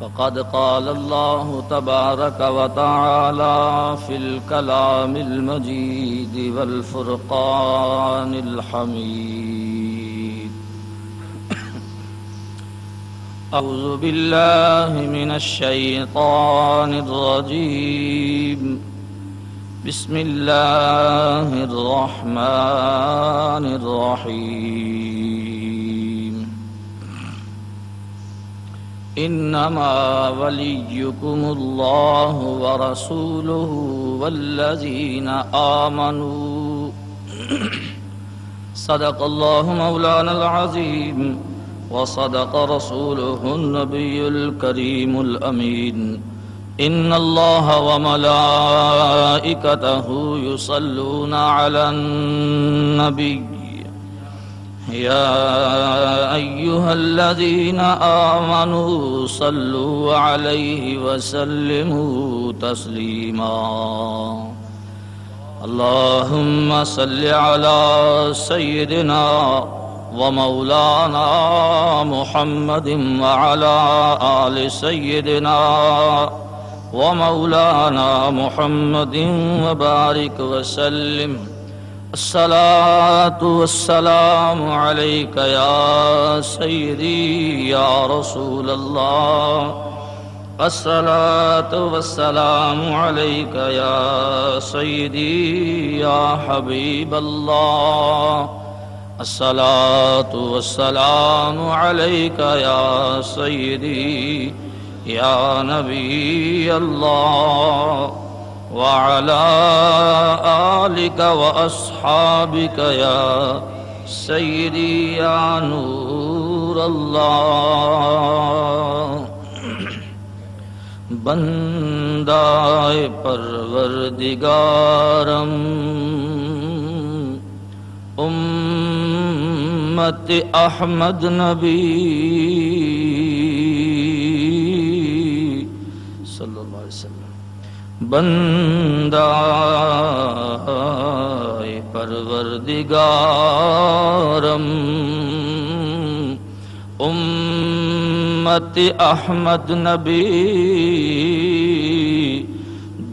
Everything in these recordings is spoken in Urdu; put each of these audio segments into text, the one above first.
فقد قال الله تبارك وتعالى في الكلام المجيد والفرقان الحميد. أعوذ بالله من الشيطان الرجيم. بسم الله الرحمن الرحيم. إنما وليكم الله ورسوله والذين آمنوا صدق الله مولانا العظيم وصدق رسوله النبي الكريم الأمين. إن الله وملائكته يصلون على النبي يا أيها الذين آمنوا صلوا عليه وسلموا تسليما. اللهم صل على سيدنا ومولانا محمد وعلى آل سيدنا ومولانا محمد وبارك وسلم. الصلاة والسلام عليك يا سيدي يا رسول الله. الصلاة والسلام عليك يا سيدي يا حبيب الله. الصلاة والسلام عليك يا سيدي يا نبي الله وعلى آلك وأصحابك يا سيدي يا نور الله. بندائے پروردگارم امت احمد نبی صلی اللہ علیہ وسلم. بندائے پروردگارم امت احمد نبی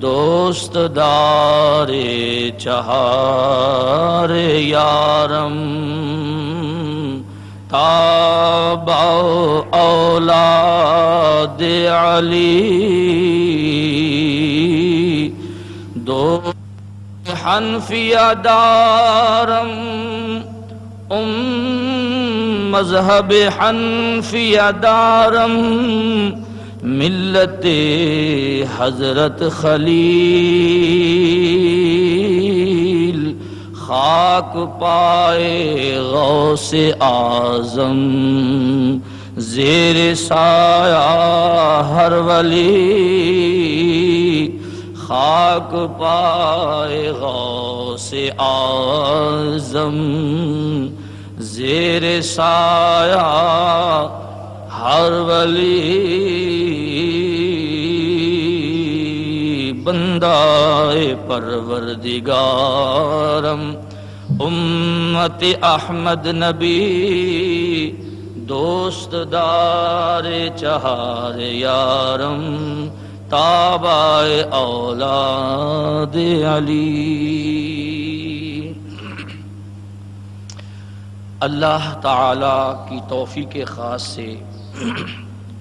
دوست دار چہار یارم تابع اولاد علی دو حنفیہ دارم مذہب حنفیہ دارم ملت حضرت خلیل خاک پائے غوث اعظم زیر سایہ ہر ولی خاک پائے غوث اعظم زیر سایہ ہر ولی. بندائے پروردگارم امت احمد نبی دوست دار چہار یارم تابع اولاد علی. اللہ تعالی کی توفیق خاص سے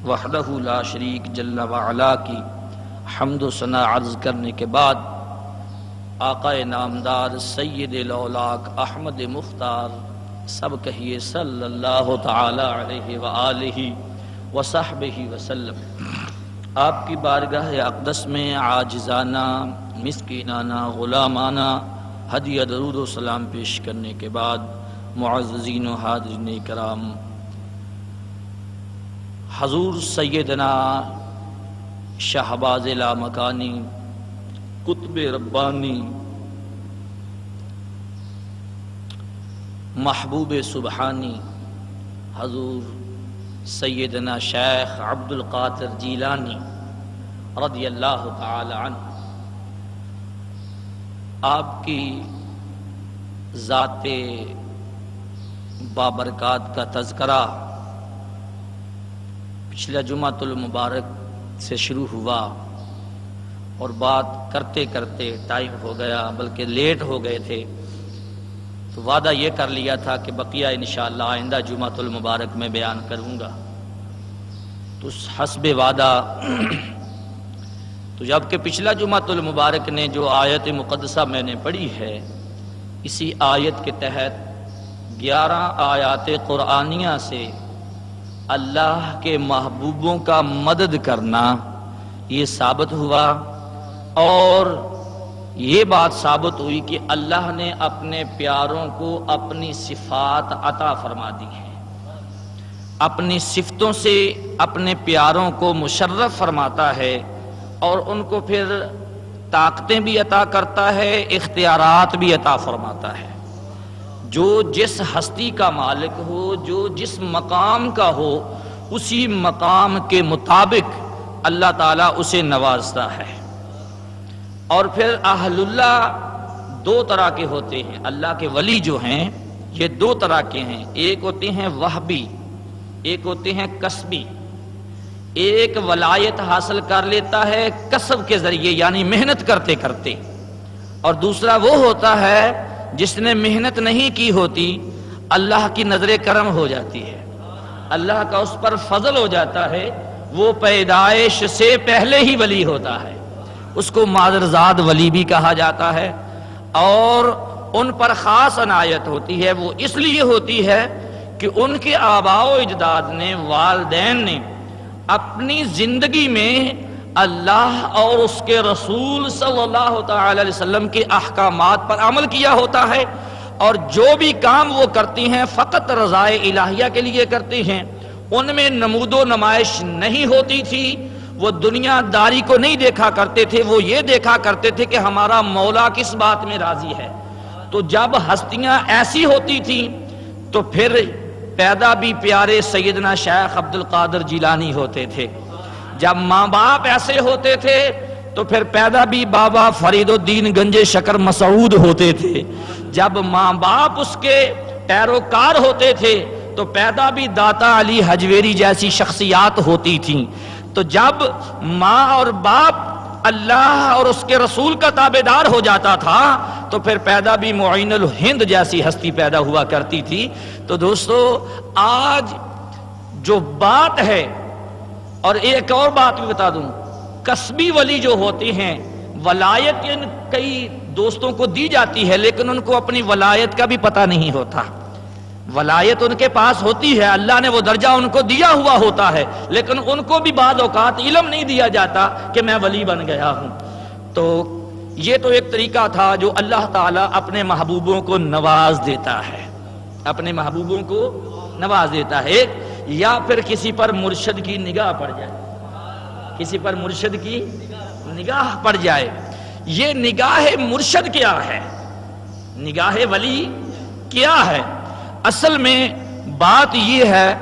وحدہ لا شریک جل وعلا کی حمد و ثنا عرض کرنے کے بعد آقا نامدار سید الاولاق احمد مختار سب کہیے صلی اللہ تعالی علیہ وآلہ وصحبہ وسلم. آپ کی بارگاہ اقدس میں عاجزانہ مسکینانہ غلامانہ ہدیہ درود و سلام پیش کرنے کے بعد معززین و حاضرین کرام، حضور سیدنا شہباز لامکانی قطب ربانی محبوب سبحانی حضور سیدنا شیخ عبد القادر جیلانی رضی اللہ تعالی عنہ، آپ کی ذات بابرکات کا تذکرہ پچھلا جمعۃ المبارک سے شروع ہوا اور بات کرتے کرتے ٹائم ہو گیا، بلکہ لیٹ ہو گئے تھے، تو وعدہ یہ کر لیا تھا کہ بقیہ انشاءاللہ آئندہ جمعۃ المبارک میں بیان کروں گا۔ تو حسب وعدہ تو جب کہ پچھلا جمعۃ المبارک نے جو آیت مقدسہ میں نے پڑھی ہے، اسی آیت کے تحت 11 آیات قرآنیہ سے اللہ کے محبوبوں کا مدد کرنا یہ ثابت ہوا، اور یہ بات ثابت ہوئی کہ اللہ نے اپنے پیاروں کو اپنی صفات عطا فرما دی ہے، اپنی صفتوں سے اپنے پیاروں کو مشرف فرماتا ہے، اور ان کو پھر طاقتیں بھی عطا کرتا ہے، اختیارات بھی عطا فرماتا ہے۔ جو جس ہستی کا مالک ہو، جو جس مقام کا ہو، اسی مقام کے مطابق اللہ تعالیٰ اسے نوازتا ہے۔ اور پھر اہل اللہ دو طرح کے ہوتے ہیں، اللہ کے ولی جو ہیں یہ دو طرح کے ہیں، ایک ہوتے ہیں وہبی، ایک ہوتے ہیں کسبی۔ ایک ولایت حاصل کر لیتا ہے کسب کے ذریعے یعنی محنت کرتے کرتے، اور دوسرا وہ ہوتا ہے جس نے محنت نہیں کی ہوتی، اللہ کی نظر کرم ہو جاتی ہے، اللہ کا اس پر فضل ہو جاتا ہے، وہ پیدائش سے پہلے ہی ولی ہوتا ہے، اس کو مادرزاد ولی بھی کہا جاتا ہے۔ اور ان پر خاص عنایت ہوتی ہے، وہ اس لیے ہوتی ہے کہ ان کے آباء و اجداد نے، والدین نے اپنی زندگی میں اللہ اور اس کے رسول صلی اللہ تعالی علیہ وسلم کے احکامات پر عمل کیا ہوتا ہے، اور جو بھی کام وہ کرتی ہیں فقط رضائے الہیہ کے لیے کرتی ہیں، ان میں نمود و نمائش نہیں ہوتی تھی، وہ دنیا داری کو نہیں دیکھا کرتے تھے، وہ یہ دیکھا کرتے تھے کہ ہمارا مولا کس بات میں راضی ہے۔ تو جب ہستیاں ایسی ہوتی تھیں تو پھر پیدا بھی پیارے سیدنا شیخ عبد القادر جیلانی ہوتے تھے، جب ماں باپ ایسے ہوتے تھے تو پھر پیدا بھی بابا فرید الدین گنج شکر مسعود ہوتے تھے، جب ماں باپ اس کے پیروکار ہوتے تھے تو پیدا بھی داتا علی حجویری جیسی شخصیات ہوتی تھیں، تو جب ماں اور باپ اللہ اور اس کے رسول کا تابعدار ہو جاتا تھا تو پھر پیدا بھی معین الہند جیسی ہستی پیدا ہوا کرتی تھی۔ تو دوستو آج جو بات ہے، اور ایک اور بات بھی بتا دوں، کسبی ولی جو ہوتے ہیں، ولایت کئی دوستوں کو دی جاتی ہے لیکن ان کو اپنی ولایت کا بھی پتہ نہیں ہوتا۔ ولایت ان کے پاس ہوتی ہے، اللہ نے وہ درجہ ان کو دیا ہوا ہوتا ہے، لیکن ان کو بھی بعض اوقات علم نہیں دیا جاتا کہ میں ولی بن گیا ہوں۔ تو یہ تو ایک طریقہ تھا جو اللہ تعالیٰ اپنے محبوبوں کو نواز دیتا ہے، اپنے محبوبوں کو نواز دیتا ہے۔ ایک یا پھر کسی پر مرشد کی نگاہ پڑ جائے، کسی پر مرشد کی نگاہ پڑ جائے۔ یہ نگاہ مرشد کیا ہے، نگاہ ولی کیا ہے؟ اصل میں بات یہ ہے،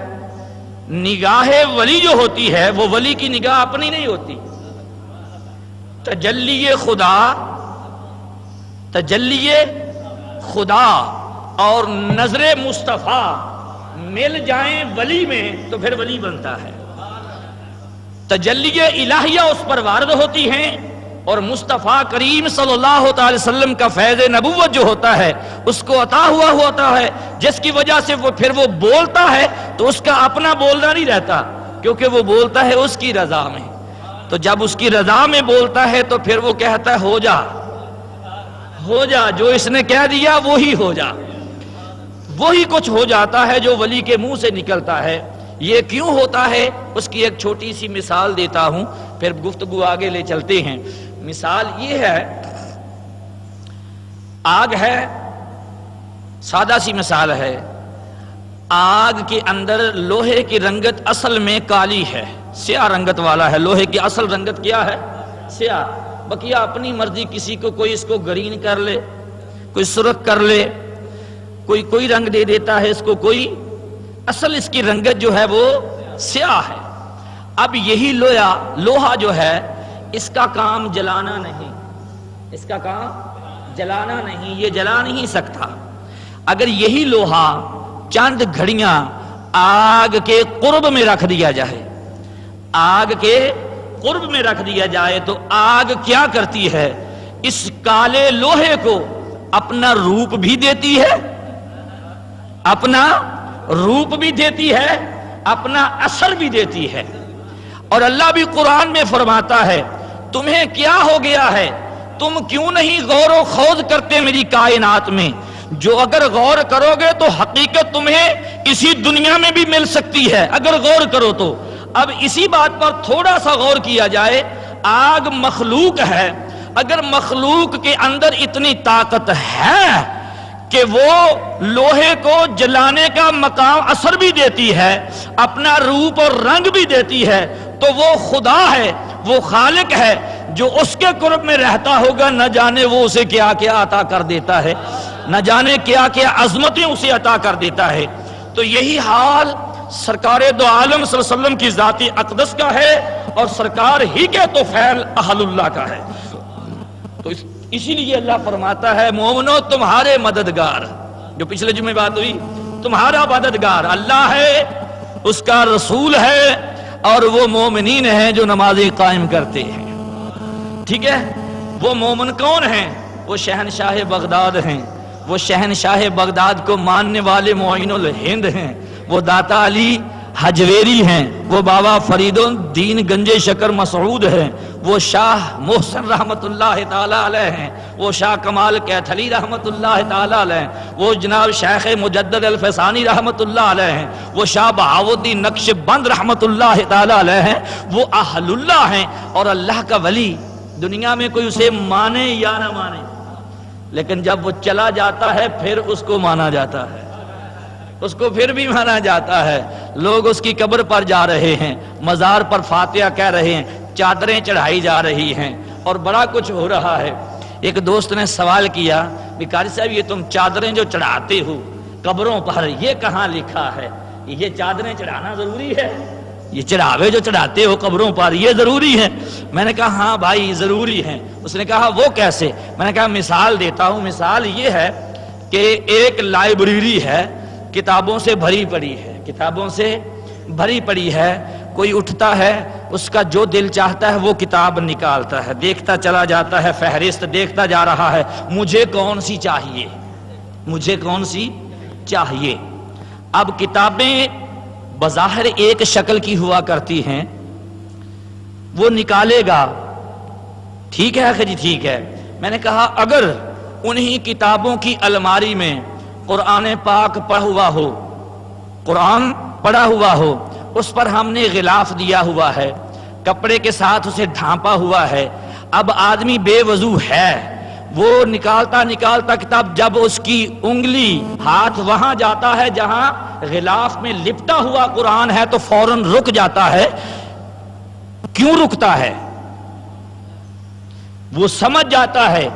نگاہ ولی جو ہوتی ہے وہ ولی کی نگاہ اپنی نہیں ہوتی، تجلی خدا، تجلی خدا اور نظر مصطفیٰ مل جائیں ولی میں تو پھر ولی بنتا ہے۔ تجلی الہیہ اس پر وارد ہوتی ہیں، اور مصطفیٰ کریم صلی اللہ تعالی وسلم کا فیض نبوت جو ہوتا ہے اس کو عطا ہوا ہوتا ہے، جس کی وجہ سے وہ پھر وہ بولتا ہے تو اس کا اپنا بولنا نہیں رہتا، کیونکہ وہ بولتا ہے اس کی رضا میں۔ تو جب اس کی رضا میں بولتا ہے تو پھر وہ کہتا ہے ہو جا، ہو جا، جو اس نے کہہ دیا وہی ہو جا، وہی کچھ ہو جاتا ہے جو ولی کے منہ سے نکلتا ہے۔ یہ کیوں ہوتا ہے اس کی ایک چھوٹی سی مثال دیتا ہوں، پھر گفتگو آگے لے چلتے ہیں۔ مثال یہ ہے، آگ ہے، سادہ سی مثال ہے، آگ کے اندر لوہے کی رنگت اصل میں کالی ہے، سیاہ رنگت والا ہے، لوہے کی اصل رنگت کیا ہے؟ سیاہ۔ بقیہ اپنی مرضی، کسی کو کوئی اس کو گرین کر لے، کوئی سرخ کر لے، کوئی رنگ دے دیتا ہے اس کو، کوئی اصل اس کی رنگت جو ہے وہ سیاہ ہے۔ اب یہی لوہا جو ہے اس کا کام جلانا نہیں، اس کا کام جلانا نہیں، یہ جلا نہیں سکتا۔ اگر یہی لوہا چند گھڑیاں آگ کے قرب میں رکھ دیا جائے آگ کے قرب میں رکھ دیا جائے تو آگ کیا کرتی ہے؟ اس کالے لوہے کو اپنا روپ بھی دیتی ہے، اپنا روپ بھی دیتی ہے، اپنا اثر بھی دیتی ہے۔ اور اللہ بھی قرآن میں فرماتا ہے تمہیں کیا ہو گیا ہے، تم کیوں نہیں غور و خوض کرتے میری کائنات میں؟ جو اگر غور کرو گے تو حقیقت تمہیں اسی دنیا میں بھی مل سکتی ہے اگر غور کرو تو۔ اب اسی بات پر تھوڑا سا غور کیا جائے، آگ مخلوق ہے، اگر مخلوق کے اندر اتنی طاقت ہے کہ وہ لوہے کو جلانے کا مقام اثر بھی دیتی ہے، اپنا روپ اور رنگ بھی دیتی ہے، تو وہ خدا ہے، وہ خالق ہے، جو اس کے قرب میں رہتا ہوگا نہ جانے وہ اسے کیا کیا عطا کر دیتا ہے، نہ جانے کیا کیا عظمتیں اسے عطا کر دیتا ہے۔ تو یہی حال سرکار دو عالم صلی اللہ علیہ وسلم کی ذاتی اقدس کا ہے اور سرکار ہی کے طفیل اہل اللہ کا ہے۔ تو اسی لیے اللہ فرماتا ہے مومنو تمہارے مددگار، جو پچھلے جمعے بات ہوئی، تمہارا مددگار اللہ ہے، اس کا رسول ہے، اور وہ مومنین ہیں جو نمازیں قائم کرتے ہیں۔ ٹھیک ہے، وہ مومن کون ہیں؟ وہ شہنشاہ بغداد ہیں، وہ شہنشاہ بغداد کو ماننے والے معین الہند ہیں، وہ داتا علی حجویری ہیں، وہ بابا فرید الدین گنجے شکر مسعود ہیں، وہ شاہ محسن رحمت اللہ تعالیٰ علیہ ہیں، وہ شاہ کمال کیتھلی رحمت اللہ تعالیٰ علیہ ہیں، وہ جناب شیخ مجدد الفسانی رحمت اللہ علیہ ہیں، وہ شاہ بہاؤالدین نقش بند رحمت اللہ تعالیٰ علیہ ہیں، وہ اہل اللہ ہیں۔ اور اللہ کا ولی دنیا میں کوئی اسے مانے یا نہ مانے، لیکن جب وہ چلا جاتا ہے پھر اس کو مانا جاتا ہے، اس کو پھر بھی مانا جاتا ہے۔ لوگ اس کی قبر پر جا رہے ہیں، مزار پر فاتحہ کہہ رہے ہیں، چادریں چڑھائی جا رہی ہیں اور بڑا کچھ ہو رہا ہے۔ ایک دوست نے سوال کیا کہ قاری صاحب یہ تم چادریں جو چڑھاتے ہو قبروں پر، یہ کہاں لکھا ہے؟ یہ چادریں چڑھانا ضروری ہے؟ یہ چڑھاوے جو چڑھاتے ہو قبروں پر یہ ضروری ہے؟ میں نے کہا ہاں بھائی ضروری ہے۔ اس نے کہا وہ کیسے؟ میں نے کہا مثال دیتا ہوں۔ مثال یہ ہے کہ ایک لائبریری ہے، کتابوں سے بھری پڑی ہے، کتابوں سے بھری پڑی ہے، کوئی اٹھتا ہے اس کا جو دل چاہتا ہے وہ کتاب نکالتا ہے، دیکھتا چلا جاتا ہے، فہرست دیکھتا جا رہا ہے، مجھے کون سی چاہیے، مجھے کون سی چاہیے۔ اب کتابیں بظاہر ایک شکل کی ہوا کرتی ہیں، وہ نکالے گا، ٹھیک ہے جی ٹھیک ہے۔ میں نے کہا اگر انہی کتابوں کی الماری میں قرآن پاک پڑھا ہوا ہو، قرآن پڑھا ہوا ہو، اس پر ہم نے غلاف دیا ہوا ہے، کپڑے کے ساتھ اسے ڈھانپا ہوا ہے، اب آدمی بے وضو ہے، وہ نکالتا نکالتا کتاب، جب اس کی انگلی ہاتھ وہاں جاتا ہے جہاں غلاف میں لپٹا ہوا قرآن ہے تو فوراً رک جاتا ہے۔ کیوں رکتا ہے؟ وہ سمجھ جاتا ہے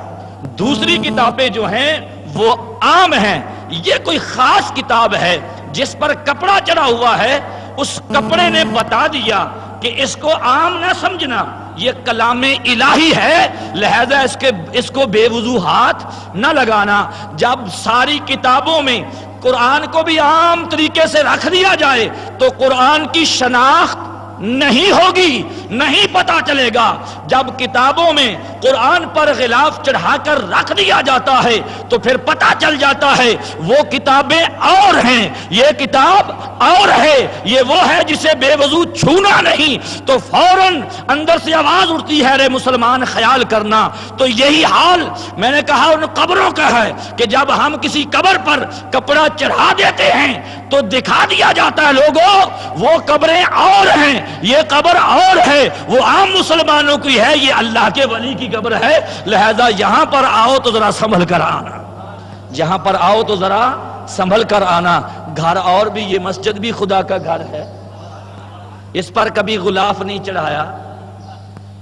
دوسری کتابیں جو ہیں وہ عام ہیں، یہ کوئی خاص کتاب ہے جس پر کپڑا چڑھا ہوا ہے، اس کپڑے نے بتا دیا کہ اس کو عام نہ سمجھنا، یہ کلام الہی ہے، لہذا اس کو بے وضو ہاتھ نہ لگانا۔ جب ساری کتابوں میں قرآن کو بھی عام طریقے سے رکھ دیا جائے تو قرآن کی شناخت نہیں ہوگی، نہیں پتا چلے گا۔ جب کتابوں میں قرآن پر غلاف چڑھا کر رکھ دیا جاتا ہے تو پھر پتا چل جاتا ہے وہ کتابیں اور ہیں، یہ کتاب اور ہے، یہ وہ ہے جسے بے وضو چھونا نہیں، تو فوراً اندر سے آواز اٹھتی ہے رے مسلمان خیال کرنا۔ تو یہی حال میں نے کہا ان قبروں کا ہے کہ جب ہم کسی قبر پر کپڑا چڑھا دیتے ہیں تو دکھا دیا جاتا ہے لوگوں وہ قبریں اور ہیں، یہ قبر اور ہے، وہ عام مسلمانوں کی ہے، یہ اللہ کے ولی کی قبر ہے، لہذا یہاں پر آؤ تو ذرا سنبھل کر آنا، یہاں پر آؤ تو ذرا سنبھل کر آنا۔ گھر اور بھی، یہ مسجد بھی خدا کا گھر ہے، اس پر کبھی غلاف نہیں چڑھایا،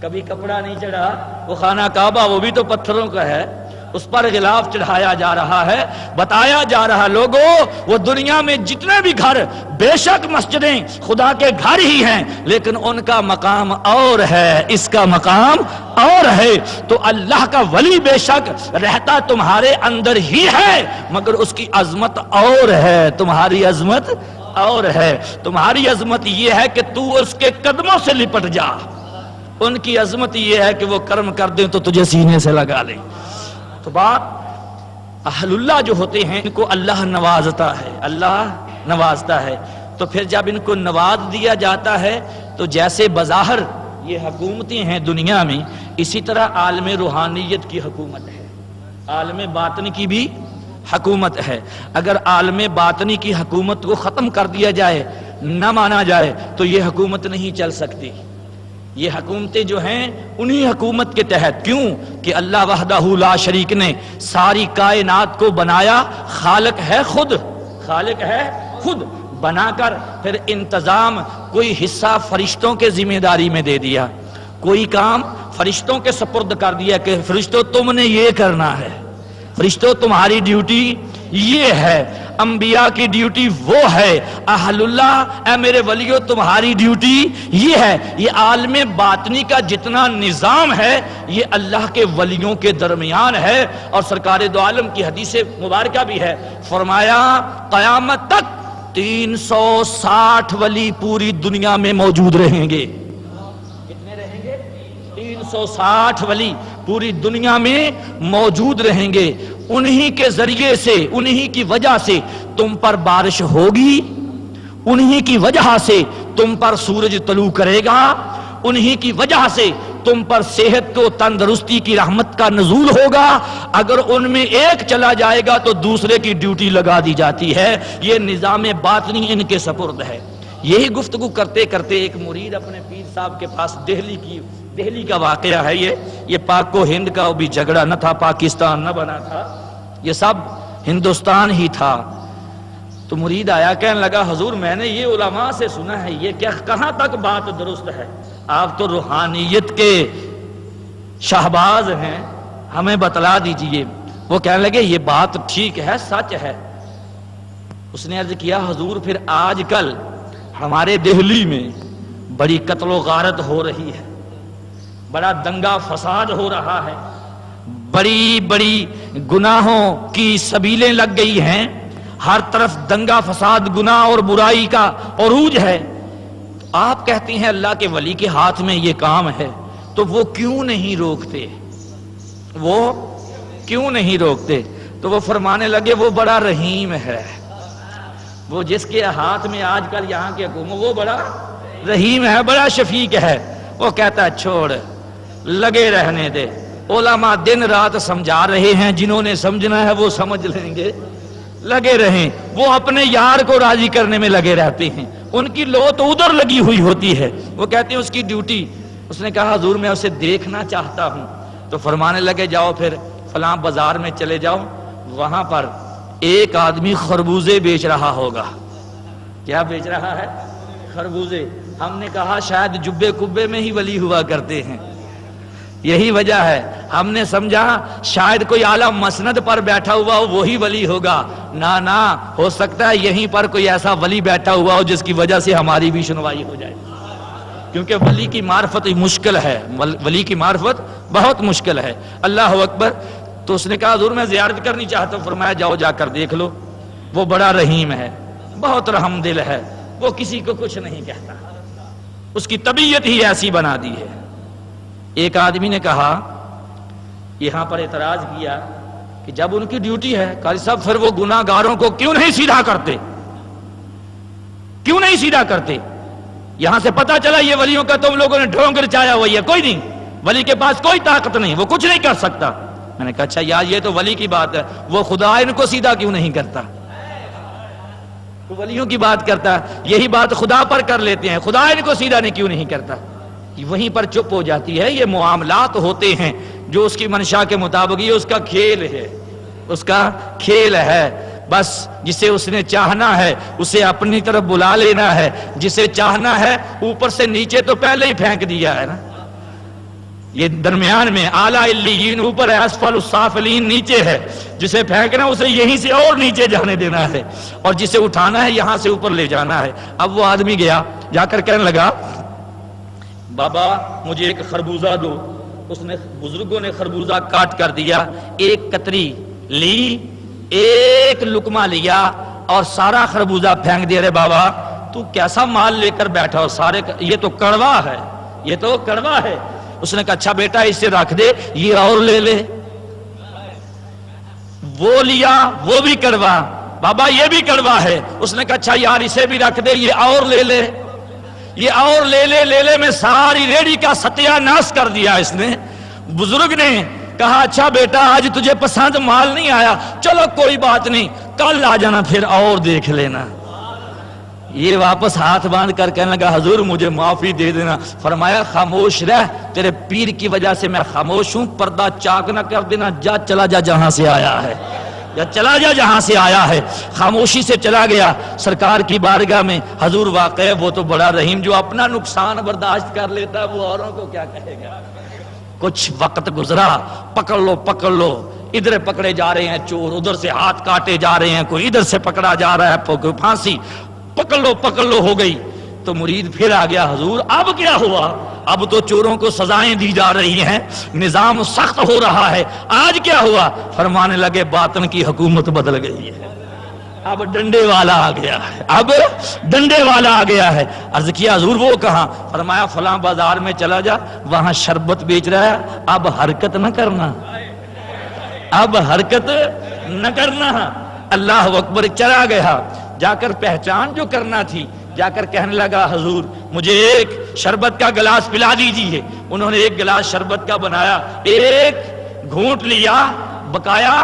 کبھی کپڑا نہیں چڑھا، وہ خانہ کعبہ وہ بھی تو پتھروں کا ہے، اس پر غلاف چڑھایا جا رہا ہے، بتایا جا رہا لوگوں وہ دنیا میں جتنے بھی گھر، بے شک مسجدیں خدا کے گھر ہی ہیں، لیکن ان کا مقام اور ہے، اس کا مقام اور ہے۔ تو اللہ کا ولی بے شک رہتا تمہارے اندر ہی ہے، مگر اس کی عظمت اور ہے، تمہاری عظمت اور ہے، تمہاری عظمت یہ ہے کہ تو اس کے قدموں سے لپٹ جا، ان کی عظمت یہ ہے کہ وہ کرم کر دیں تو تجھے سینے سے لگا لیں۔ تو بات اہل اللہ جو ہوتے ہیں ان کو اللہ نوازتا ہے، اللہ نوازتا ہے، تو پھر جب ان کو نواز دیا جاتا ہے تو جیسے بظاہر یہ حکومتیں ہیں دنیا میں، اسی طرح عالم روحانیت کی حکومت ہے، عالم باطنی کی بھی حکومت ہے۔ اگر عالم باطنی کی حکومت کو ختم کر دیا جائے، نہ مانا جائے، تو یہ حکومت نہیں چل سکتی۔ یہ حکومتیں جو ہیں انہی حکومت کے تحت، کیوں کہ اللہ وحدہ لا شریک نے ساری کائنات کو بنایا، خالق ہے خود، خالق ہے خود، بنا کر پھر انتظام کوئی حصہ فرشتوں کے ذمہ داری میں دے دیا، کوئی کام فرشتوں کے سپرد کر دیا کہ فرشتوں تم نے یہ کرنا ہے، فرشتوں تمہاری ڈیوٹی یہ ہے، انبیاء کی ڈیوٹی وہ ہے، اہل اللہ اے میرے ولیو تمہاری ڈیوٹی یہ ہے۔ یہ عالم باطنی کا جتنا نظام ہے یہ اللہ کے ولیوں کے درمیان ہے، اور سرکار دو عالم کی حدیث مبارکہ بھی ہے، فرمایا قیامت تک 360 ولی پوری دنیا میں موجود رہیں گے۔ کتنے رہیں گے؟ 360 ولی پوری دنیا میں موجود رہیں گے، انہی کے ذریعے سے، انہی کی وجہ سے تم پر بارش ہوگی، انہی کی وجہ سے تم پر سورج طلوع کرے گا، انہی کی وجہ سے تم پر صحت کو تندرستی کی رحمت کا نزول ہوگا۔ اگر ان میں ایک چلا جائے گا تو دوسرے کی ڈیوٹی لگا دی جاتی ہے۔ یہ نظام باطنی ان کے سپرد ہے۔ یہی گفتگو کرتے کرتے ایک مرید اپنے پیر صاحب کے پاس دہلی کا واقعہ ہے، یہ پاک و ہند کا بھی جھگڑا نہ تھا، پاکستان نہ بنا تھا، یہ سب ہندوستان ہی تھا۔ تو مرید آیا، کہنے لگا حضور میں نے یہ علماء سے سنا ہے، یہ کیا کہاں تک بات درست ہے؟ آپ تو روحانیت کے شہباز ہیں، ہمیں بتلا دیجئے۔ وہ کہنے لگے یہ بات ٹھیک ہے، سچ ہے۔ اس نے عرض کیا حضور پھر آج کل ہمارے دہلی میں بڑی قتل و غارت ہو رہی ہے، بڑا دنگا فساد ہو رہا ہے، بڑی بڑی گناہوں کی سبیلیں لگ گئی ہیں، ہر طرف دنگا فساد گناہ اور برائی کا عروج ہے۔ آپ کہتے ہیں اللہ کے ولی کے ہاتھ میں یہ کام ہے، تو وہ کیوں نہیں روکتے؟ وہ کیوں نہیں روکتے؟ تو وہ فرمانے لگے وہ بڑا رحیم ہے، وہ جس کے ہاتھ میں آج کل یہاں کی حکومت، وہ بڑا رحیم ہے، بڑا شفیق ہے۔ وہ کہتا ہے چھوڑ، لگے رہنے دے، علماء دن رات سمجھا رہے ہیں، جنہوں نے سمجھنا ہے وہ سمجھ لیں گے، لگے رہیں۔ وہ اپنے یار کو راضی کرنے میں لگے رہتے ہیں، ان کی لو تو ادھر لگی ہوئی ہوتی ہے۔ وہ کہتے ہیں اس کی ڈیوٹی، اس نے کہا حضور میں اسے دیکھنا چاہتا ہوں۔ تو فرمانے لگے جاؤ پھر فلاں بازار میں چلے جاؤ، وہاں پر ایک آدمی خربوزے بیچ رہا ہوگا۔ کیا بیچ رہا ہے؟ خربوزے۔ ہم نے کہا شاید جبے کبے میں ہی ولی ہوا کرتے ہیں، یہی وجہ ہے۔ ہم نے سمجھا شاید کوئی اعلیٰ مسند پر بیٹھا ہوا ہو وہی ولی ہوگا، نہ ہو سکتا ہے یہیں پر کوئی ایسا ولی بیٹھا ہوا ہو جس کی وجہ سے ہماری بھی سنوائی ہو جائے، کیونکہ ولی کی معرفت مشکل ہے، ولی کی معرفت بہت مشکل ہے۔ اللہ اکبر۔ تو اس نے کہا حضور میں زیارت کرنی چاہتا ہوں۔ فرمایا جاؤ جا کر دیکھ لو، وہ بڑا رحیم ہے، بہت رحم دل ہے، وہ کسی کو کچھ نہیں کہتا، اس کی طبیعت ہی ایسی بنا دی ہے۔ ایک آدمی نے کہا، یہاں پر اعتراض کیا کہ جب ان کی ڈیوٹی ہے قاضی صاحب پھر وہ گناہ گاروں کو کیوں نہیں سیدھا کرتے؟ کیوں نہیں سیدھا کرتے؟ یہاں سے پتا چلا یہ ولیوں کا تم لوگوں نے ڈھونگ رچایا ہوئی ہے، کوئی نہیں، ولی کے پاس کوئی طاقت نہیں، وہ کچھ نہیں کر سکتا۔ میں نے کہا اچھا یار یہ تو ولی کی بات ہے، وہ خدا ان کو سیدھا کیوں نہیں کرتا؟ تو ولیوں کی بات کرتا ہے، یہی بات خدا پر کر لیتے ہیں، خدا ان کو سیدھا کیوں نہیں کرتا؟ وہیں پر چپ ہو جاتی ہے۔ یہ معاملات ہوتے ہیں جو اس کی منشا کے مطابق، یہ اس کا کھیل ہے، اس کا کھیل ہے، بس جسے اس نے چاہنا ہے اسے اپنی طرف بلا لینا ہے، جسے چاہنا ہے اوپر سے نیچے تو پہلے ہی پھینک دیا ہے نا، یہ درمیان میں اعلیٰ علیین اوپر ہے، اسفل السافلین نیچے ہے، جسے پھینکنا اسے یہیں سے اور نیچے جانے دینا ہے، اور جسے اٹھانا ہے یہاں سے اوپر لے جانا ہے۔ اب وہ آدمی گیا، جا کر کہنے لگا بابا مجھے ایک خربوزہ دو۔ اس نے بزرگوں نے خربوزہ کاٹ کر دیا، ایک کتری لی، ایک لقمہ لیا، اور سارا خربوزہ پھینک دیا۔ رے بابا تو کیسا مال لے کر بیٹھا ہو، سارے یہ تو کڑوا ہے، یہ تو کڑوا ہے۔ اس نے کہا اچھا بیٹا اسے رکھ دے، یہ اور لے لے۔ وہ لیا، وہ بھی کڑوا، بابا یہ بھی کڑوا ہے۔ اس نے کہا اچھا یار اسے بھی رکھ دے، یہ اور لے لے، یہ اور لے لے میں ساری ریڑھی کا ستیہ ناش کر دیا اس نے۔ بزرگ نے کہا اچھا بیٹا آج تجھے پسند مال نہیں آیا، چلو کوئی بات نہیں، کل آ جانا پھر اور دیکھ لینا۔ یہ واپس ہاتھ باندھ کر کہنے لگا حضور مجھے معافی دے دینا۔ فرمایا خاموش رہ، تیرے پیر کی وجہ سے میں خاموش ہوں، پردہ چاک نہ کر دینا، جا چلا جا جہاں سے آیا ہے، یا چلا جا جہاں سے آیا ہے۔ خاموشی سے چلا گیا سرکار کی بارگاہ میں۔ حضور واقعہ وہ تو بڑا رحیم، جو اپنا نقصان برداشت کر لیتا ہے وہ اوروں کو کیا کہے گا۔ کچھ وقت گزرا، پکڑ لو پکڑ لو، ادھر پکڑے جا رہے ہیں چور، ادھر سے ہاتھ کاٹے جا رہے ہیں، کوئی ادھر سے پکڑا جا رہا ہے، کوئی پھانسی، پکڑ لو ہو گئی۔ تو مرید پھر آ گیا حضور اب کیا ہوا؟ اب تو چوروں کو سزائیں دی جا رہی ہیں، نظام سخت ہو رہا ہے، آج کیا ہوا؟ فرمانے لگے باطن کی حکومت بدل گئی ہے، اب ڈنڈے والا آ گیا ہے، اب ڈنڈے والا آ گیا ہے۔ عرض کیا حضور وہ کہاں؟ فرمایا فلاں بازار میں چلا جا، وہاں شربت بیچ رہا ہے، اب حرکت نہ کرنا، اب حرکت نہ کرنا۔ اللہ اکبر، چلا گیا، جا کر پہچان جو کرنا تھی، جا کر کہنے لگا حضور مجھے ایک شربت کا گلاس پلا دیجیے۔ انہوں نے ایک گلاس شربت کا بنایا، ایک گھونٹ لیا، بکایا،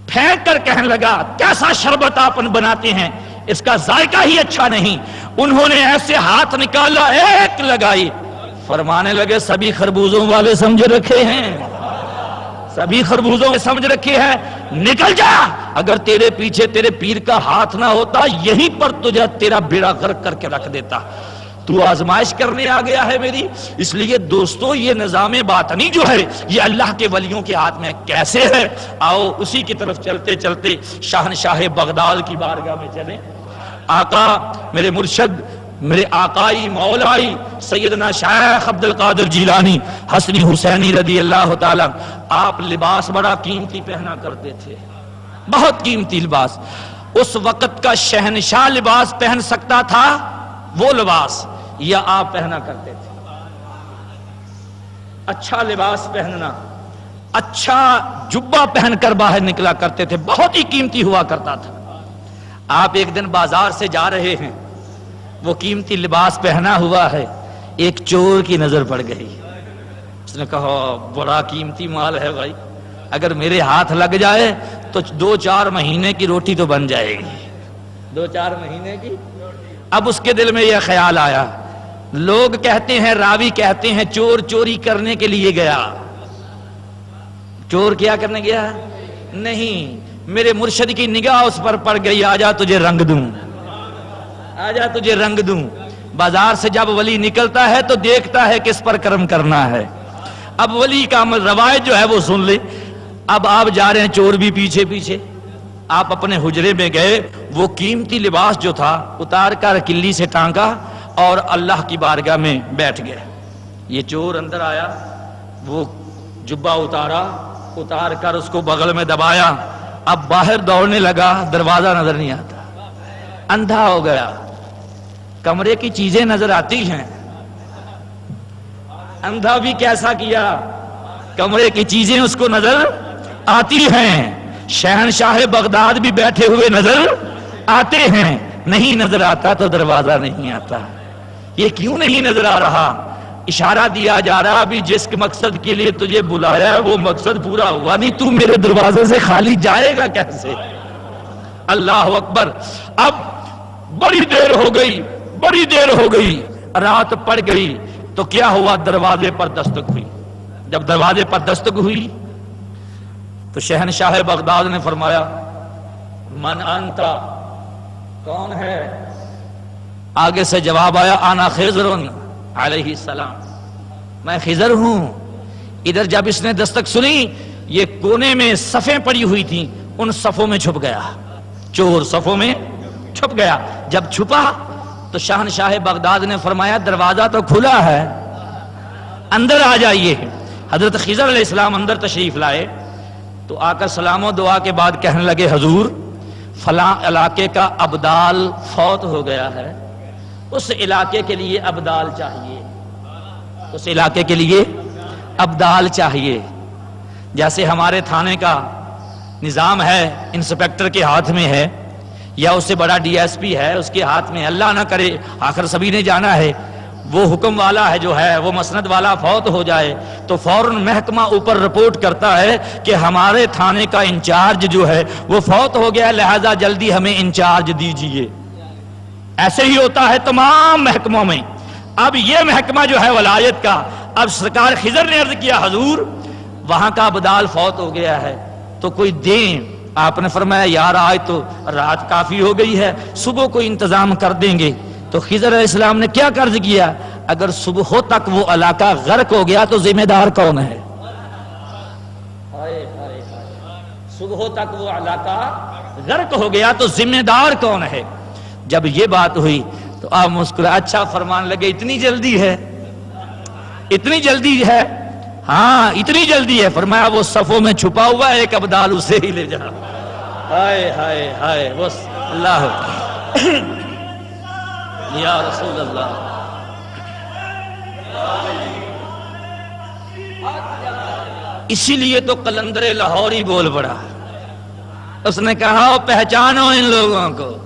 پھینک کر کہنے لگا کیسا شربت آپ بناتے ہیں، اس کا ذائقہ ہی اچھا نہیں۔ انہوں نے ایسے ہاتھ نکالا، ایک لگائی، فرمانے لگے سبھی خربوزوں والے سمجھ رکھے ہیں، سبھی خربوزوں میں سمجھ رکھے ہیں، نکل جا، اگر تیرے پیچھے تیرے پیر کا ہاتھ نہ ہوتا یہیں پر تجھے تیرا بیڑا غرق کر کے رکھ دیتا۔ تو آزمائش کرنے آ گیا ہے میری، اس لیے دوستو یہ نظام باطنی جو ہے یہ اللہ کے ولیوں کے ہاتھ میں کیسے ہے۔ آؤ اسی کی طرف چلتے چلتے شہنشاہ بغداد کی بارگاہ میں چلیں۔ آقا میرے مرشد، میرے آقائی مولائی سیدنا شیخ عبد القادر جیلانی حسنی حسینی رضی اللہ تعالیٰ، آپ لباس بڑا قیمتی پہنا کرتے تھے، بہت قیمتی لباس۔ اس وقت کا شہنشاہ لباس پہن سکتا تھا وہ لباس، یا آپ پہنا کرتے تھے؟ اچھا لباس پہننا، اچھا جبہ پہن کر باہر نکلا کرتے تھے، بہت ہی قیمتی ہوا کرتا تھا۔ آپ ایک دن بازار سے جا رہے ہیں، وہ قیمتی لباس پہنا ہوا ہے، ایک چور کی نظر پڑ گئی۔ اس نے کہا بڑا قیمتی مال ہے بھائی، اگر میرے ہاتھ لگ جائے تو 2-4 مہینے کی روٹی تو بن جائے گی، 2-4 مہینے کی۔ اب اس کے دل میں یہ خیال آیا، لوگ کہتے ہیں، راوی کہتے ہیں چور چوری کرنے کے لیے گیا، چور کیا کرنے گیا نہیں، میرے مرشد کی نگاہ اس پر پڑ گئی، آجا تجھے رنگ دوں، آجا تجھے رنگ دوں۔ بازار سے جب ولی نکلتا ہے تو دیکھتا ہے کس پر کرم کرنا ہے۔ اب ولی کا روایت جو ہے وہ سن لے۔ اب آپ جا رہے ہیں، چور بھی پیچھے پیچھے۔ آپ اپنے حجرے میں گئے، وہ قیمتی لباس جو تھا اتار کر کلی سے ٹانگا اور اللہ کی بارگاہ میں بیٹھ گئے۔ یہ چور اندر آیا، وہ جبہ اتار کر اس کو بغل میں دبایا، اب باہر دوڑنے لگا، دروازہ نظر نہیں آتا، اندھا ہو گیا۔ کمرے کی چیزیں نظر آتی ہیں، اندھا بھی کیسا کیا، کمرے کی چیزیں اس کو نظر آتی ہیں، شہنشاہ بغداد بھی بیٹھے ہوئے نظر آتے ہیں، نہیں نظر آتا تو دروازہ نہیں آتا۔ یہ کیوں نہیں نظر آ رہا؟ اشارہ دیا جا رہا بھی جس مقصد کے لیے تجھے بلایا ہے وہ مقصد پورا ہوا نہیں، تو میرے دروازے سے خالی جائے گا کیسے؟ اللہ اکبر۔ اب بڑی دیر ہو گئی، رات پڑ گئی، تو کیا ہوا؟ دروازے پر دستک ہوئی۔ جب دروازے پر دستک ہوئی تو شہنشاہ بغداد نے فرمایا من انتا، کون ہے؟ آگے سے جواب آیا انا خضر علیہ السلام، میں خضر ہوں۔ ادھر جب اس نے دستک سنی، یہ کونے میں صفیں پڑی ہوئی تھیں، ان صفوں میں چھپ گیا، چور صفوں میں چھپ گیا۔ جب چھپا تو شہنشاہ بغداد نے فرمایا دروازہ تو کھلا ہے، اندر آ جائیے۔ حضرت خضر علیہ السلام اندر تشریف لائے، تو آ کر سلام و دعا کے بعد کہنے لگے حضور فلاں علاقے کا ابدال فوت ہو گیا ہے، اس علاقے کے لیے ابدال چاہیے، اس علاقے کے لیے ابدال چاہیے۔ جیسے ہمارے تھانے کا نظام ہے، انسپیکٹر کے ہاتھ میں ہے یا اس سے بڑا ڈی ایس پی ہے اس کے ہاتھ میں، اللہ نہ کرے آخر سبھی نے جانا ہے، وہ حکم والا ہے جو ہے وہ مسند والا فوت ہو جائے تو فوراً محکمہ اوپر رپورٹ کرتا ہے کہ ہمارے تھانے کا انچارج جو ہے وہ فوت ہو گیا، لہذا جلدی ہمیں انچارج دیجیے۔ ایسے ہی ہوتا ہے تمام محکموں میں۔ اب یہ محکمہ جو ہے ولایت کا، اب سرکار خضر نے عرض کیا حضور وہاں کا ابدال فوت ہو گیا ہے تو کوئی دیں۔ آپ نے فرمایا یار آج تو رات کافی ہو گئی ہے، صبح کو انتظام کر دیں گے۔ تو خضر علیہ السلام نے کیا قرض کیا، اگر صبح تک وہ علاقہ غرق ہو گیا تو ذمہ دار کون ہے؟ صبح تک وہ علاقہ غرق ہو گیا تو ذمہ دار کون ہے؟ جب یہ بات ہوئی تو آپ مسکرا اچھا فرمان لگے اتنی جلدی ہے، اتنی جلدی ہے؟ ہاں اتنی جلدی ہے۔ فرمایا وہ صفوں میں چھپا ہوا ہے ایک ابدال، اسے ہی لے جا۔ ہائے ہائے ہائے وہ اللہ یا رسول اللہ۔ اسی لیے تو قلندر لاہور ہی بول پڑا، اس نے کہا پہچانو ان لوگوں کو۔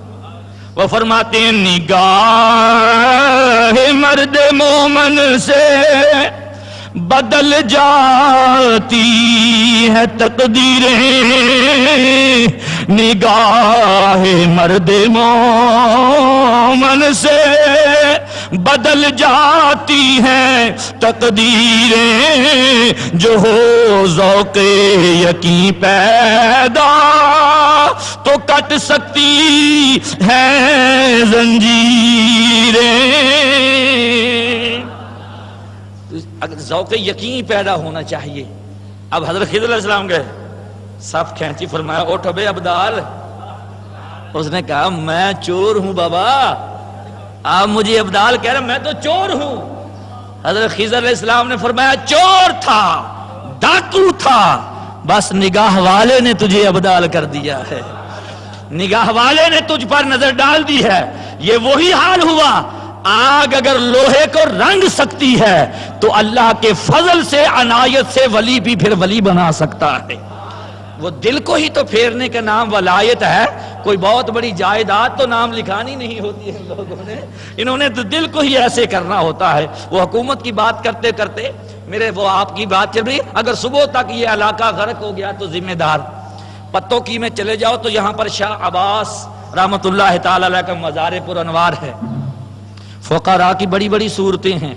وہ فرماتے ہیں نگاہ مرد مومن سے بدل جاتی ہے تقدیریں، نگاہ مرد مومن سے بدل جاتی ہیں تقدیریں، جو ہو ذوق یقین پیدا تو کٹ سکتی ہیں زنجیریں۔ اگر ذوق یقین پیدا ہونا چاہیے۔ اب حضرت خضر علیہ السلام گئے، صف کھینچی، فرمایا اٹھ بے ابدال۔ اس نے کہا میں چور ہوں بابا، آپ مجھے ابدال کہہ رہے، میں تو چور ہوں۔ حضرت خضر علیہ السلام نے فرمایا چور تھا، ڈاکو تھا، بس نگاہ والے نے تجھے ابدال کر دیا ہے، نگاہ والے نے تجھ پر نظر ڈال دی ہے۔ یہ وہی حال ہوا، آگ اگر لوہے کو رنگ سکتی ہے تو اللہ کے فضل سے عنایت سے ولی بھی پھر ولی بنا سکتا ہے۔ وہ دل کو ہی تو پھیرنے کا نام ولایت ہے، کوئی بہت بڑی جائیداد تو نام لکھانی نہیں ہوتی ہے لوگوں نے، انہوں نے تو دل کو ہی ایسے کرنا ہوتا ہے۔ وہ حکومت کی بات کرتے کرتے میرے وہ آپ کی بات چل رہی، اگر صبح تک یہ علاقہ غرق ہو گیا تو ذمہ دار۔ پتوں کی میں چلے جاؤ تو یہاں پر شاہ عباس رحمت اللہ تعالی علیہ کا مزار پر انوار ہے، فقراء کی بڑی بڑی صورتیں ہیں۔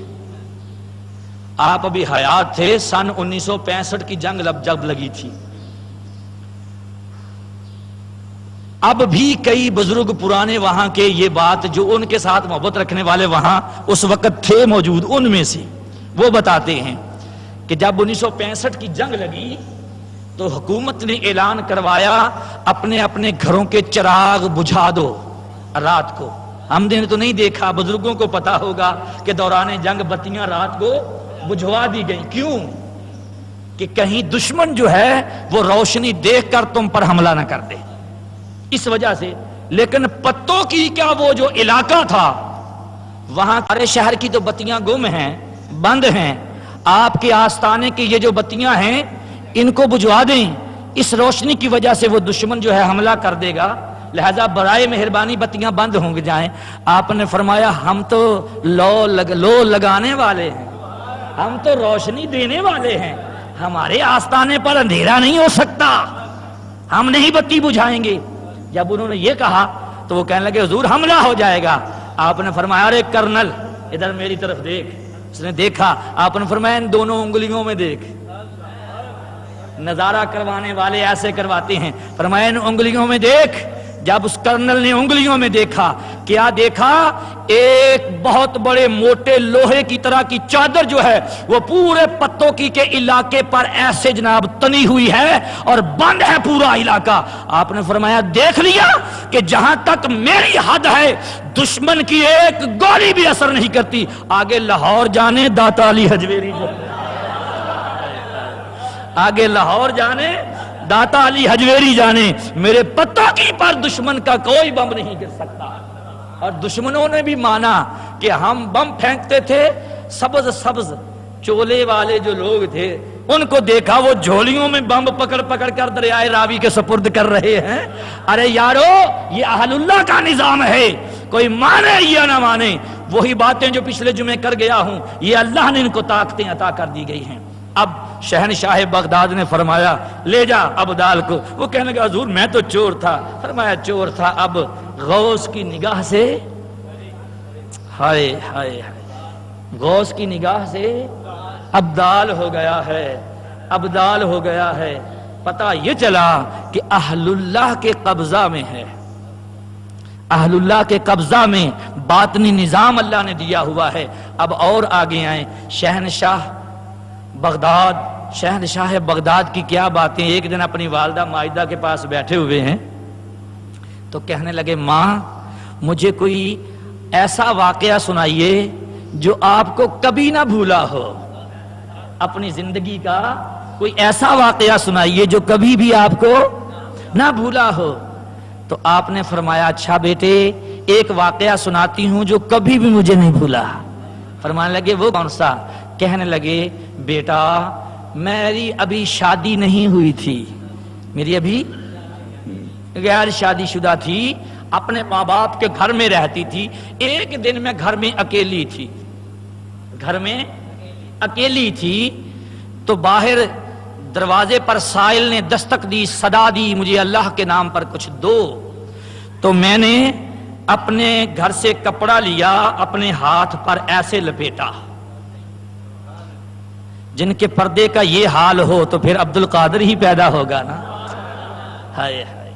آپ ابھی حیات تھے، سن 1965 کی جنگ جب لگی تھی، اب بھی کئی بزرگ پرانے وہاں کے یہ بات جو ان کے ساتھ محبت رکھنے والے وہاں اس وقت تھے موجود، ان میں سے وہ بتاتے ہیں کہ جب 1965 کی جنگ لگی تو حکومت نے اعلان کروایا اپنے اپنے گھروں کے چراغ بجھا دو رات کو۔ ہم نے تو نہیں دیکھا، بزرگوں کو پتا ہوگا کہ دوران جنگ بتیاں رات کو بجھوا دی گئیں، کیوں؟ کہ کہیں دشمن جو ہے وہ روشنی دیکھ کر تم پر حملہ نہ کر دے، اس وجہ سے۔ لیکن پتوں کی کیا وہ جو علاقہ تھا وہاں سارے شہر کی تو بتیاں گم ہیں، بند ہیں، آپ کے آستانے کی یہ جو بتیاں ہیں ان کو بجھوا دیں، اس روشنی کی وجہ سے وہ دشمن جو ہے حملہ کر دے گا، لہذا برائے مہربانی بتیاں بند ہوں گے جائیں۔ آپ نے فرمایا ہم تو لو لگانے والے ہیں، ہم تو روشنی دینے والے ہیں، ہمارے آستانے پر اندھیرا نہیں ہو سکتا، ہم نہیں بتی بجھائیں گے۔ جب انہوں نے یہ کہا تو وہ کہنے لگے حضور حملہ ہو جائے گا۔ آپ نے فرمایا ارے کرنل ادھر میری طرف دیکھ۔ اس نے دیکھا، آپ نے فرمایا ان دونوں انگلیوں میں دیکھ۔ نظارہ کروانے والے ایسے کرواتے ہیں، فرمایا ان انگلیوں میں دیکھ۔ جب اس کرنل نے انگلیوں میں دیکھا، کیا دیکھا؟ ایک بہت بڑے موٹے لوہے کی طرح کی چادر جو ہے وہ پورے پتوں کی کے علاقے پر ایسے جناب تنی ہوئی ہے اور بند ہے پورا علاقہ۔ آپ نے فرمایا دیکھ لیا کہ جہاں تک میری حد ہے دشمن کی ایک گولی بھی اثر نہیں کرتی، آگے لاہور جانے داتا علی حجویری، آگے لاہور جانے داتا علی حجویری جانے میرے پتوں کی پر دشمن کا کوئی بم نہیں گر سکتا. اور دشمنوں نے بھی مانا کہ ہم بم پھینکتے تھے. سبز سبز چولے والے جو لوگ تھے ان کو دیکھا وہ جھولیوں میں بم پکڑ پکڑ کر دریائے راوی کے سپرد کر رہے ہیں. ارے یارو یہ اہل اللہ کا نظام ہے, کوئی مانے یا نہ مانے. وہی باتیں جو پچھلے جمعے کر گیا ہوں, یہ اللہ نے ان کو طاقتیں عطا کر دی گئی ہیں. اب شہنشاہ بغداد نے فرمایا لے جا ابدال کو. وہ کہنے لگا حضور میں تو چور تھا. فرمایا چور تھا, اب غوث کی نگاہ سے, ہائے ہائے غوث کی نگاہ سے ابدال ہو گیا ہے, ابدال ہو گیا ہے. پتہ یہ چلا کہ اہل اللہ کے قبضہ میں ہے, اہل اللہ کے قبضہ میں باطنی نظام اللہ نے دیا ہوا ہے. اب اور آگے آئیں. شہنشاہ بغداد, شہنشاہ بغداد کی کیا باتیں. ایک دن اپنی والدہ مائدہ کے پاس بیٹھے ہوئے ہیں تو کہنے لگے ماں مجھے کوئی ایسا واقعہ سنائیے جو آپ کو کبھی نہ بھولا ہو. اپنی زندگی کا کوئی ایسا واقعہ سنائیے جو کبھی بھی آپ کو نہ بھولا ہو. تو آپ نے فرمایا اچھا بیٹے ایک واقعہ سناتی ہوں جو کبھی بھی مجھے نہیں بھولا. فرمانے لگے وہ کون سا؟ کہنے لگے بیٹا میری ابھی شادی نہیں ہوئی تھی, میری ابھی غیر شادی شدہ تھی, اپنے ماں باپ کے گھر میں رہتی تھی. ایک دن میں گھر میں اکیلی تھی, گھر میں اکیلی تھی تو باہر دروازے پر سائل نے دستک دی, صدا دی مجھے اللہ کے نام پر کچھ دو. تو میں نے اپنے گھر سے کپڑا لیا, اپنے ہاتھ پر ایسے لپیٹا. جن کے پردے کا یہ حال ہو تو پھر عبد القادر ہی پیدا ہوگا نا. ہائے ہائے,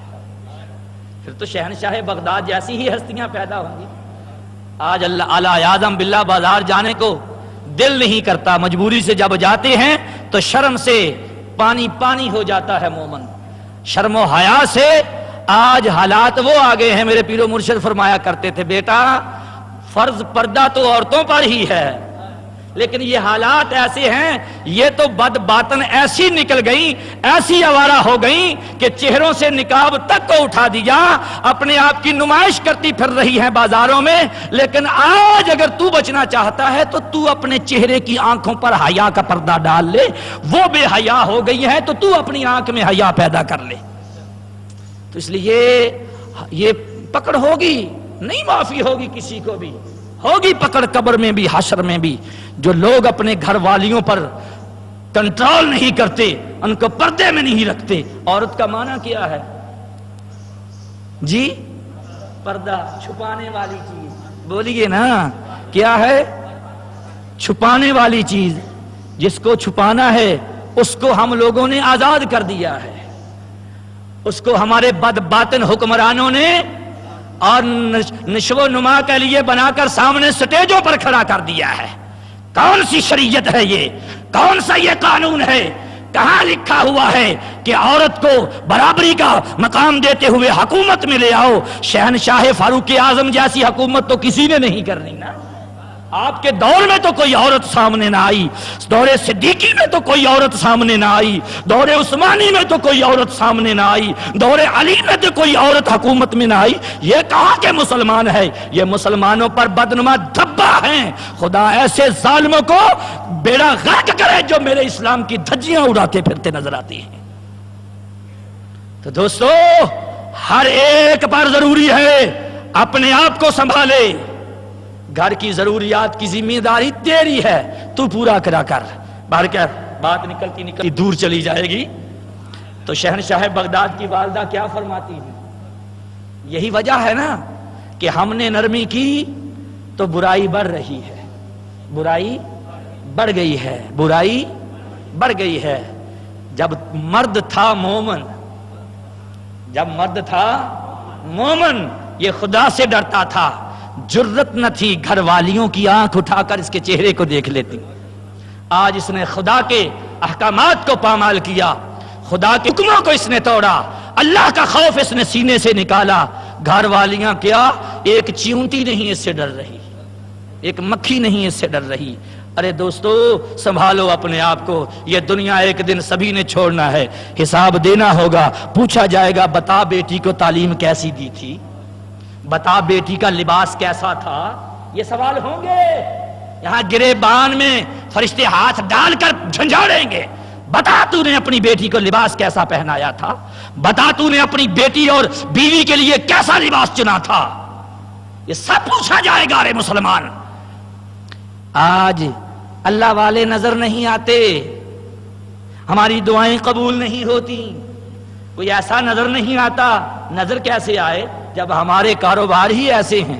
پھر تو شہنشاہ بغداد جیسی ہی ہستیاں پیدا ہوں گی. آج اللہ اعلی اعظم باللہ بازار جانے کو دل نہیں کرتا, مجبوری سے جب جاتے ہیں تو شرم سے پانی پانی ہو جاتا ہے مومن, شرم و حیا سے. آج حالات وہ آگے ہیں. میرے پیر و مرشد فرمایا کرتے تھے بیٹا فرض پردہ تو عورتوں پر ہی ہے, لیکن یہ حالات ایسے ہیں, یہ تو بد باطن ایسی نکل گئی, ایسی آوارہ ہو گئی کہ چہروں سے نقاب تک کو اٹھا دیا, اپنے آپ کی نمائش کرتی پھر رہی ہیں بازاروں میں. لیکن آج اگر تو بچنا چاہتا ہے تو تو اپنے چہرے کی آنکھوں پر حیا کا پردہ ڈال لے. وہ بے حیا ہو گئی ہے تو تو اپنی آنکھ میں حیا پیدا کر لے. تو اس لیے یہ پکڑ ہوگی, نہیں معافی ہوگی کسی کو بھی, ہوگی پکڑ قبر میں بھی حشر میں بھی. جو لوگ اپنے گھر والیوں پر کنٹرول نہیں کرتے, ان کو پردے میں نہیں رکھتے. عورت کا معنی کیا ہے جی؟ پردہ, چھپانے والی چیز. بولیے نا کیا ہے؟ چھپانے والی چیز. جس کو چھپانا ہے اس کو ہم لوگوں نے آزاد کر دیا ہے, اس کو ہمارے بد باطن حکمرانوں نے اور نشو و نما کے لیے بنا کر سامنے سٹیجوں پر کھڑا کر دیا ہے. کون سی شریعت ہے یہ؟ کون سا یہ قانون ہے؟ کہاں لکھا ہوا ہے کہ عورت کو برابری کا مقام دیتے ہوئے حکومت میں لے آؤ؟ شہنشاہ فاروق اعظم جیسی حکومت تو کسی نے نہیں کرنی نا. آپ کے دور میں تو کوئی عورت سامنے نہ آئی, دور صدیقی میں تو کوئی عورت سامنے نہ آئی, دور عثمانی میں تو کوئی عورت سامنے نہ آئی, دور علی میں تو کوئی عورت حکومت میں نہ آئی. یہ کہاں کے مسلمان ہے؟ یہ مسلمانوں پر بدنما دھبا ہیں. خدا ایسے ظالموں کو بیڑا غرق کرے جو میرے اسلام کی دھجیاں اڑاتے پھرتے نظر آتی ہیں. تو دوستو ہر ایک پر ضروری ہے اپنے آپ کو سنبھالے. گھر کی ضروریات کی ذمہ داری تیری ہے, تو پورا کرا کر. باہر کیا بات نکلتی نکلتی دور چلی جائے گی. تو شہنشاہ بغداد کی والدہ کیا فرماتی ہیں؟ یہی وجہ ہے نا کہ ہم نے نرمی کی تو برائی بڑھ رہی ہے, برائی بڑھ گئی ہے, برائی بڑھ گئی ہے. جب مرد تھا مومن, جب مرد تھا مومن, یہ خدا سے ڈرتا تھا, جرت نہ تھی گھر والیوں کی آنکھ اٹھا کر اس کے چہرے کو دیکھ لیتی. آج اس نے خدا کے احکامات کو پامال کیا, خدا کے حکموں کو اس نے توڑا, اللہ کا خوف اس نے سینے سے نکالا. گھر والیاں کیا, ایک چیونٹی نہیں اس سے ڈر رہی, ایک مکھی نہیں اس سے ڈر رہی. ارے دوستو سنبھالو اپنے آپ کو، یہ دنیا ایک دن سبھی نے چھوڑنا ہے، حساب دینا ہوگا، پوچھا جائے گا بتا بیٹی کو تعلیم کیسی دی تھی، بتا بیٹی کا لباس کیسا تھا، یہ سوال ہوں گے۔ یہاں گریبان میں فرشتے ہاتھ ڈال کر جھنجھوڑیں گے، بتا تو نے اپنی بیٹی کو لباس کیسا پہنایا تھا، بتا تو نے اپنی بیٹی اور بیوی کے لیے کیسا لباس چنا تھا، یہ سب پوچھا جائے گا۔ ارے مسلمان، آج اللہ والے نظر نہیں آتے، ہماری دعائیں قبول نہیں ہوتی، کوئی ایسا نظر نہیں آتا۔ نظر کیسے آئے جب ہمارے کاروبار ہی ایسے ہیں،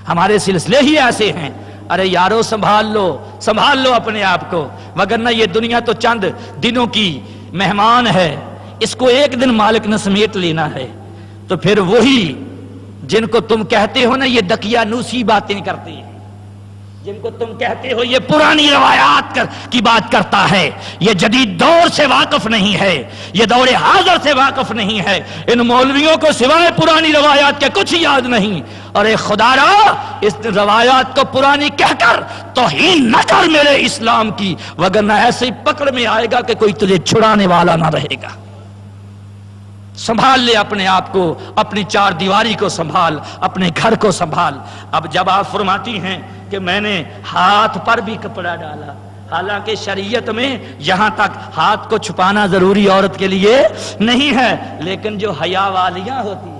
ہمارے سلسلے ہی ایسے ہیں۔ ارے یارو سنبھال لو اپنے آپ کو، وگرنہ یہ دنیا تو چند دنوں کی مہمان ہے، اس کو ایک دن مالک نے سمیٹ لینا ہے۔ تو پھر وہی جن کو تم کہتے ہو نا یہ دقیانوسی باتیں کرتے ہیں، جن کو تم کہتے ہو یہ پرانی روایات کی بات کرتا ہے، یہ جدید دور سے واقف نہیں ہے، یہ دور حاضر سے واقف نہیں ہے، ان مولویوں کو سوائے پرانی روایات کے کچھ یاد نہیں۔ اور اے خدا را، اس روایات کو پرانی کہہ کر توہین نہ کر میرے اسلام کی، وگرنہ ایسے ہی پکڑ میں آئے گا کہ کوئی تجھے چھڑانے والا نہ رہے گا۔ سنبھال لے اپنے آپ کو، اپنی چار دیواری کو سنبھال، اپنے گھر کو سنبھال۔ اب جب آپ فرماتی ہیں کہ میں نے ہاتھ پر بھی کپڑا ڈالا، حالانکہ شریعت میں یہاں تک ہاتھ کو چھپانا ضروری عورت کے لیے نہیں ہے، لیکن جو حیا والیاں ہوتی ہیں،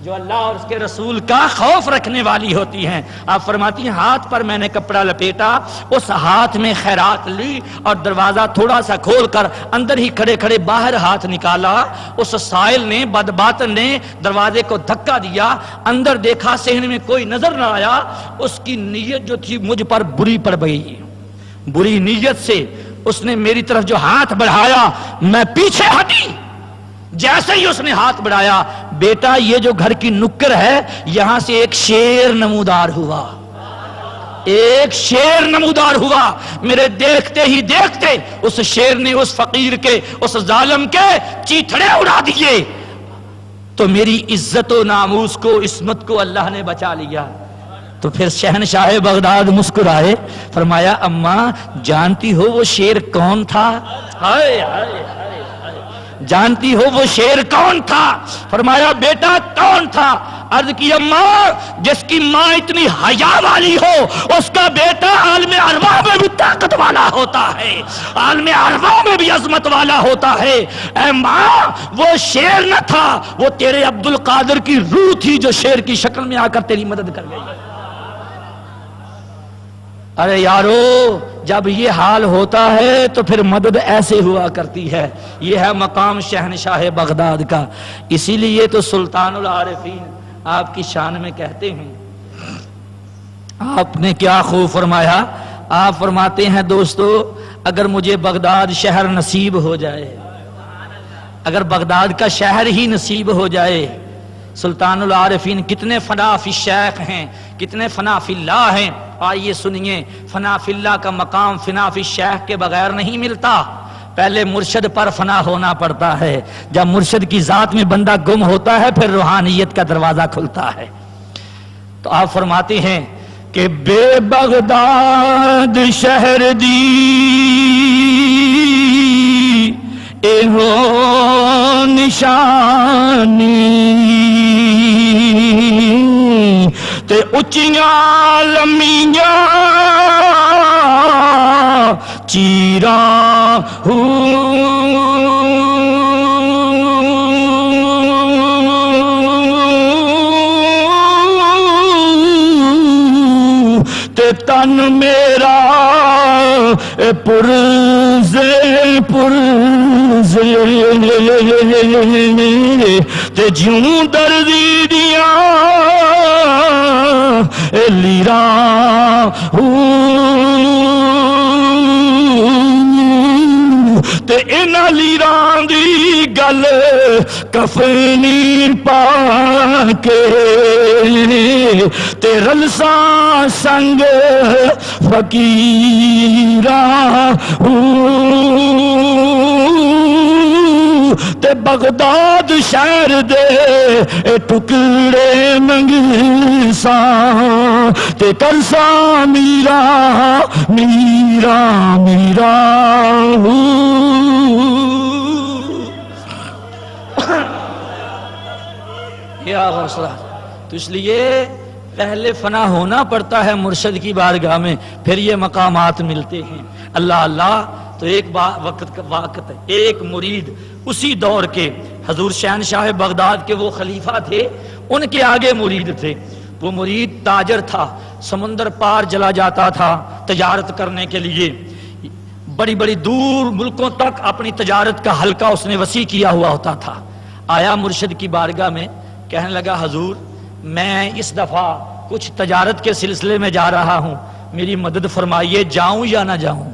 جو اللہ اور اس کے رسول کا خوف رکھنے والی ہوتی ہیں، آپ فرماتی ہیں ہاتھ پر میں نے کپڑا لپیٹا، اس ہاتھ میں خیرات لی اور دروازہ تھوڑا سا کھول کر اندر ہی کھڑے کھڑے باہر ہاتھ نکالا، اس سائل نے بدباطن نے دروازے کو دھکا دیا، اندر دیکھا صحن میں کوئی نظر نہ آیا، اس کی نیت جو تھی مجھ پر بری پڑ گئی، بری نیت سے اس نے میری طرف جو ہاتھ بڑھایا میں پیچھے ہٹی، جیسے ہی اس نے ہاتھ بڑھایا، بیٹا یہ جو گھر کی نکر ہے یہاں سے ایک شیر نمودار ہوا، ایک شیر نمودار ہوا، میرے دیکھتے ہی دیکھتے اس شیر نے اس فقیر کے، اس ظالم کے چیتھڑے اڑا دیے، تو میری عزت و ناموس کو، عصمت کو اللہ نے بچا لیا۔ تو پھر شہنشاہ بغداد مسکرائے، فرمایا اماں جانتی ہو وہ شیر کون تھا؟ ہائے ہائے جانتی ہو وہ شیر کون تھا؟ فرمایا بیٹا کون تھا؟ عرض کی اماں جس کی ماں اتنی حیا والی ہو اس کا بیٹا عالم ارواح میں بھی طاقت والا ہوتا ہے، عالم ارواح میں بھی عظمت والا ہوتا ہے۔ اے ماں وہ شیر نہ تھا، وہ تیرے عبد القادر کی روح تھی جو شیر کی شکل میں آ کر تیری مدد کر گئی۔ ارے یارو جب یہ حال ہوتا ہے تو پھر مدد ایسے ہوا کرتی ہے، یہ ہے مقام شہنشاہ بغداد کا۔ اسی لیے تو سلطان العارفین آپ کی شان میں کہتے ہیں، آپ نے کیا خوب فرمایا، آپ فرماتے ہیں دوستو اگر مجھے بغداد شہر نصیب ہو جائے، اگر بغداد کا شہر ہی نصیب ہو جائے، سلطان العارفین کتنے فنا فی الشیخ ہیں، کتنے فنا فی اللہ ہیں۔ آئیے سنیے، فنا فی اللہ کا مقام فنا فی الشیخ کے بغیر نہیں ملتا، پہلے مرشد پر فنا ہونا پڑتا ہے، جب مرشد کی ذات میں بندہ گم ہوتا ہے پھر روحانیت کا دروازہ کھلتا ہے۔ تو آپ فرماتے ہیں کہ بے بغداد شہر دی اے ہو نشانی تے اچیاں لمیاں چیراں تے تن میرا پرزے تے جوں دردی دیاں لیراں تے انہاں لیراں دی گل کفنی پا کے تے رلساں سنگ فقیراں تے بغداد شہر دے ٹکڑے منگساں تے کرساں میرا میرا میرا یا غوثہ. تو اس لیے پہلے فنا ہونا پڑتا ہے مرشد کی بارگاہ میں، پھر یہ مقامات ملتے ہیں. اللہ اللہ. تو ایک وقت ہے، ایک مرید اسی دور کے حضور شہنشاہ بغداد کے وہ خلیفہ تھے، ان کے آگے مرید تھے. وہ مرید تاجر تھا، سمندر پار چلا جاتا تھا تجارت کرنے کے لیے. بڑی بڑی دور ملکوں تک اپنی تجارت کا حلقہ اس نے وسیع کیا ہوا ہوتا تھا. آیا مرشد کی بارگاہ میں، کہنے لگا حضور میں اس دفعہ کچھ تجارت کے سلسلے میں جا رہا ہوں، میری مدد فرمائیے، جاؤں یا نہ جاؤں.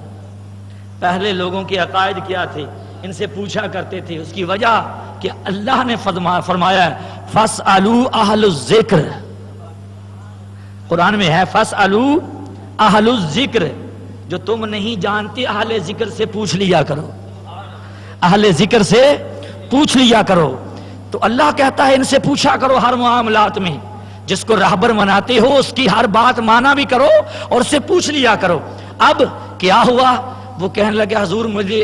پہلے لوگوں کے عقائد کیا تھے ان سے پوچھا کرتے تھے. اس کی وجہ کہ اللہ نے فرمایا فَاسْأَلُوا أَهْلُ الذِّكْرِ، قرآن میں ہے فَاسْأَلُوا أَهْلُ الذِّكْرِ، جو تم نہیں جانتے اہل ذکر سے پوچھ لیا کرو، اہل ذکر سے پوچھ لیا کرو. تو اللہ کہتا ہے ان سے پوچھا کرو ہر معاملات میں، جس کو راہبر مناتے ہو اس کی ہر بات مانا بھی کرو اور اس سے پوچھ لیا کرو. اب کیا ہوا؟ وہ کہنے لگے حضور مجھے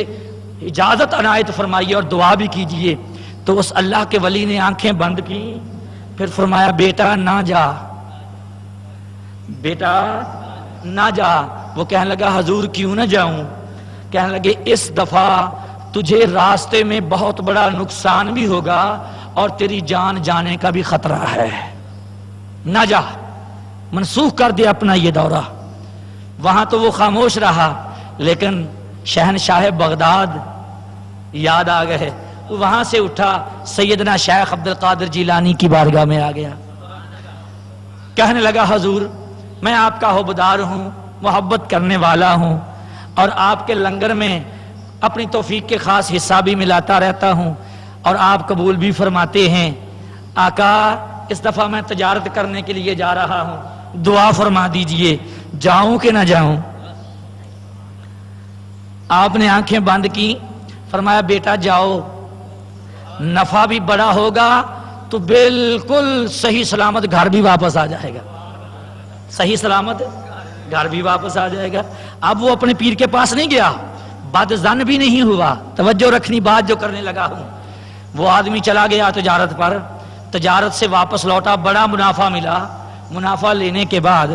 اجازت عنایت فرمائیے اور دعا بھی کیجئے. تو اس اللہ کے ولی نے آنکھیں بند کی، پھر فرمایا بیٹا نہ جا، بیٹا نہ جا. وہ کہنے لگا حضور کیوں نہ جاؤں؟ کہنے لگے اس دفعہ تجھے راستے میں بہت بڑا نقصان بھی ہوگا اور تیری جان جانے کا بھی خطرہ ہے، نہ جا، منسوخ کر دے اپنا یہ دورہ. وہاں تو وہ خاموش رہا، لیکن شہنشاہ بغداد یاد آ گئے. وہاں سے اٹھا سیدنا شیخ عبد القادر جیلانی کی بارگاہ میں آ گیا. کہنے لگا حضور میں آپ کا حبدار ہوں، محبت کرنے والا ہوں، اور آپ کے لنگر میں اپنی توفیق کے خاص حصہ بھی ملاتا رہتا ہوں اور آپ قبول بھی فرماتے ہیں. آقا اس دفعہ میں تجارت کرنے کے لیے جا رہا ہوں، دعا فرما دیجئے جاؤں کہ نہ جاؤں. آپ نے آنکھیں بند کی، فرمایا بیٹا جاؤ، نفع بھی بڑا ہوگا تو بالکل صحیح سلامت گھر بھی واپس آ جائے گا، صحیح سلامت گھر بھی واپس آ جائے گا. اب وہ اپنے پیر کے پاس نہیں گیا، بد ظن بھی نہیں ہوا. توجہ رکھنی بات جو کرنے لگا ہوں. وہ آدمی چلا گیا تجارت پر، تجارت سے واپس لوٹا، بڑا منافع ملا. منافع لینے کے بعد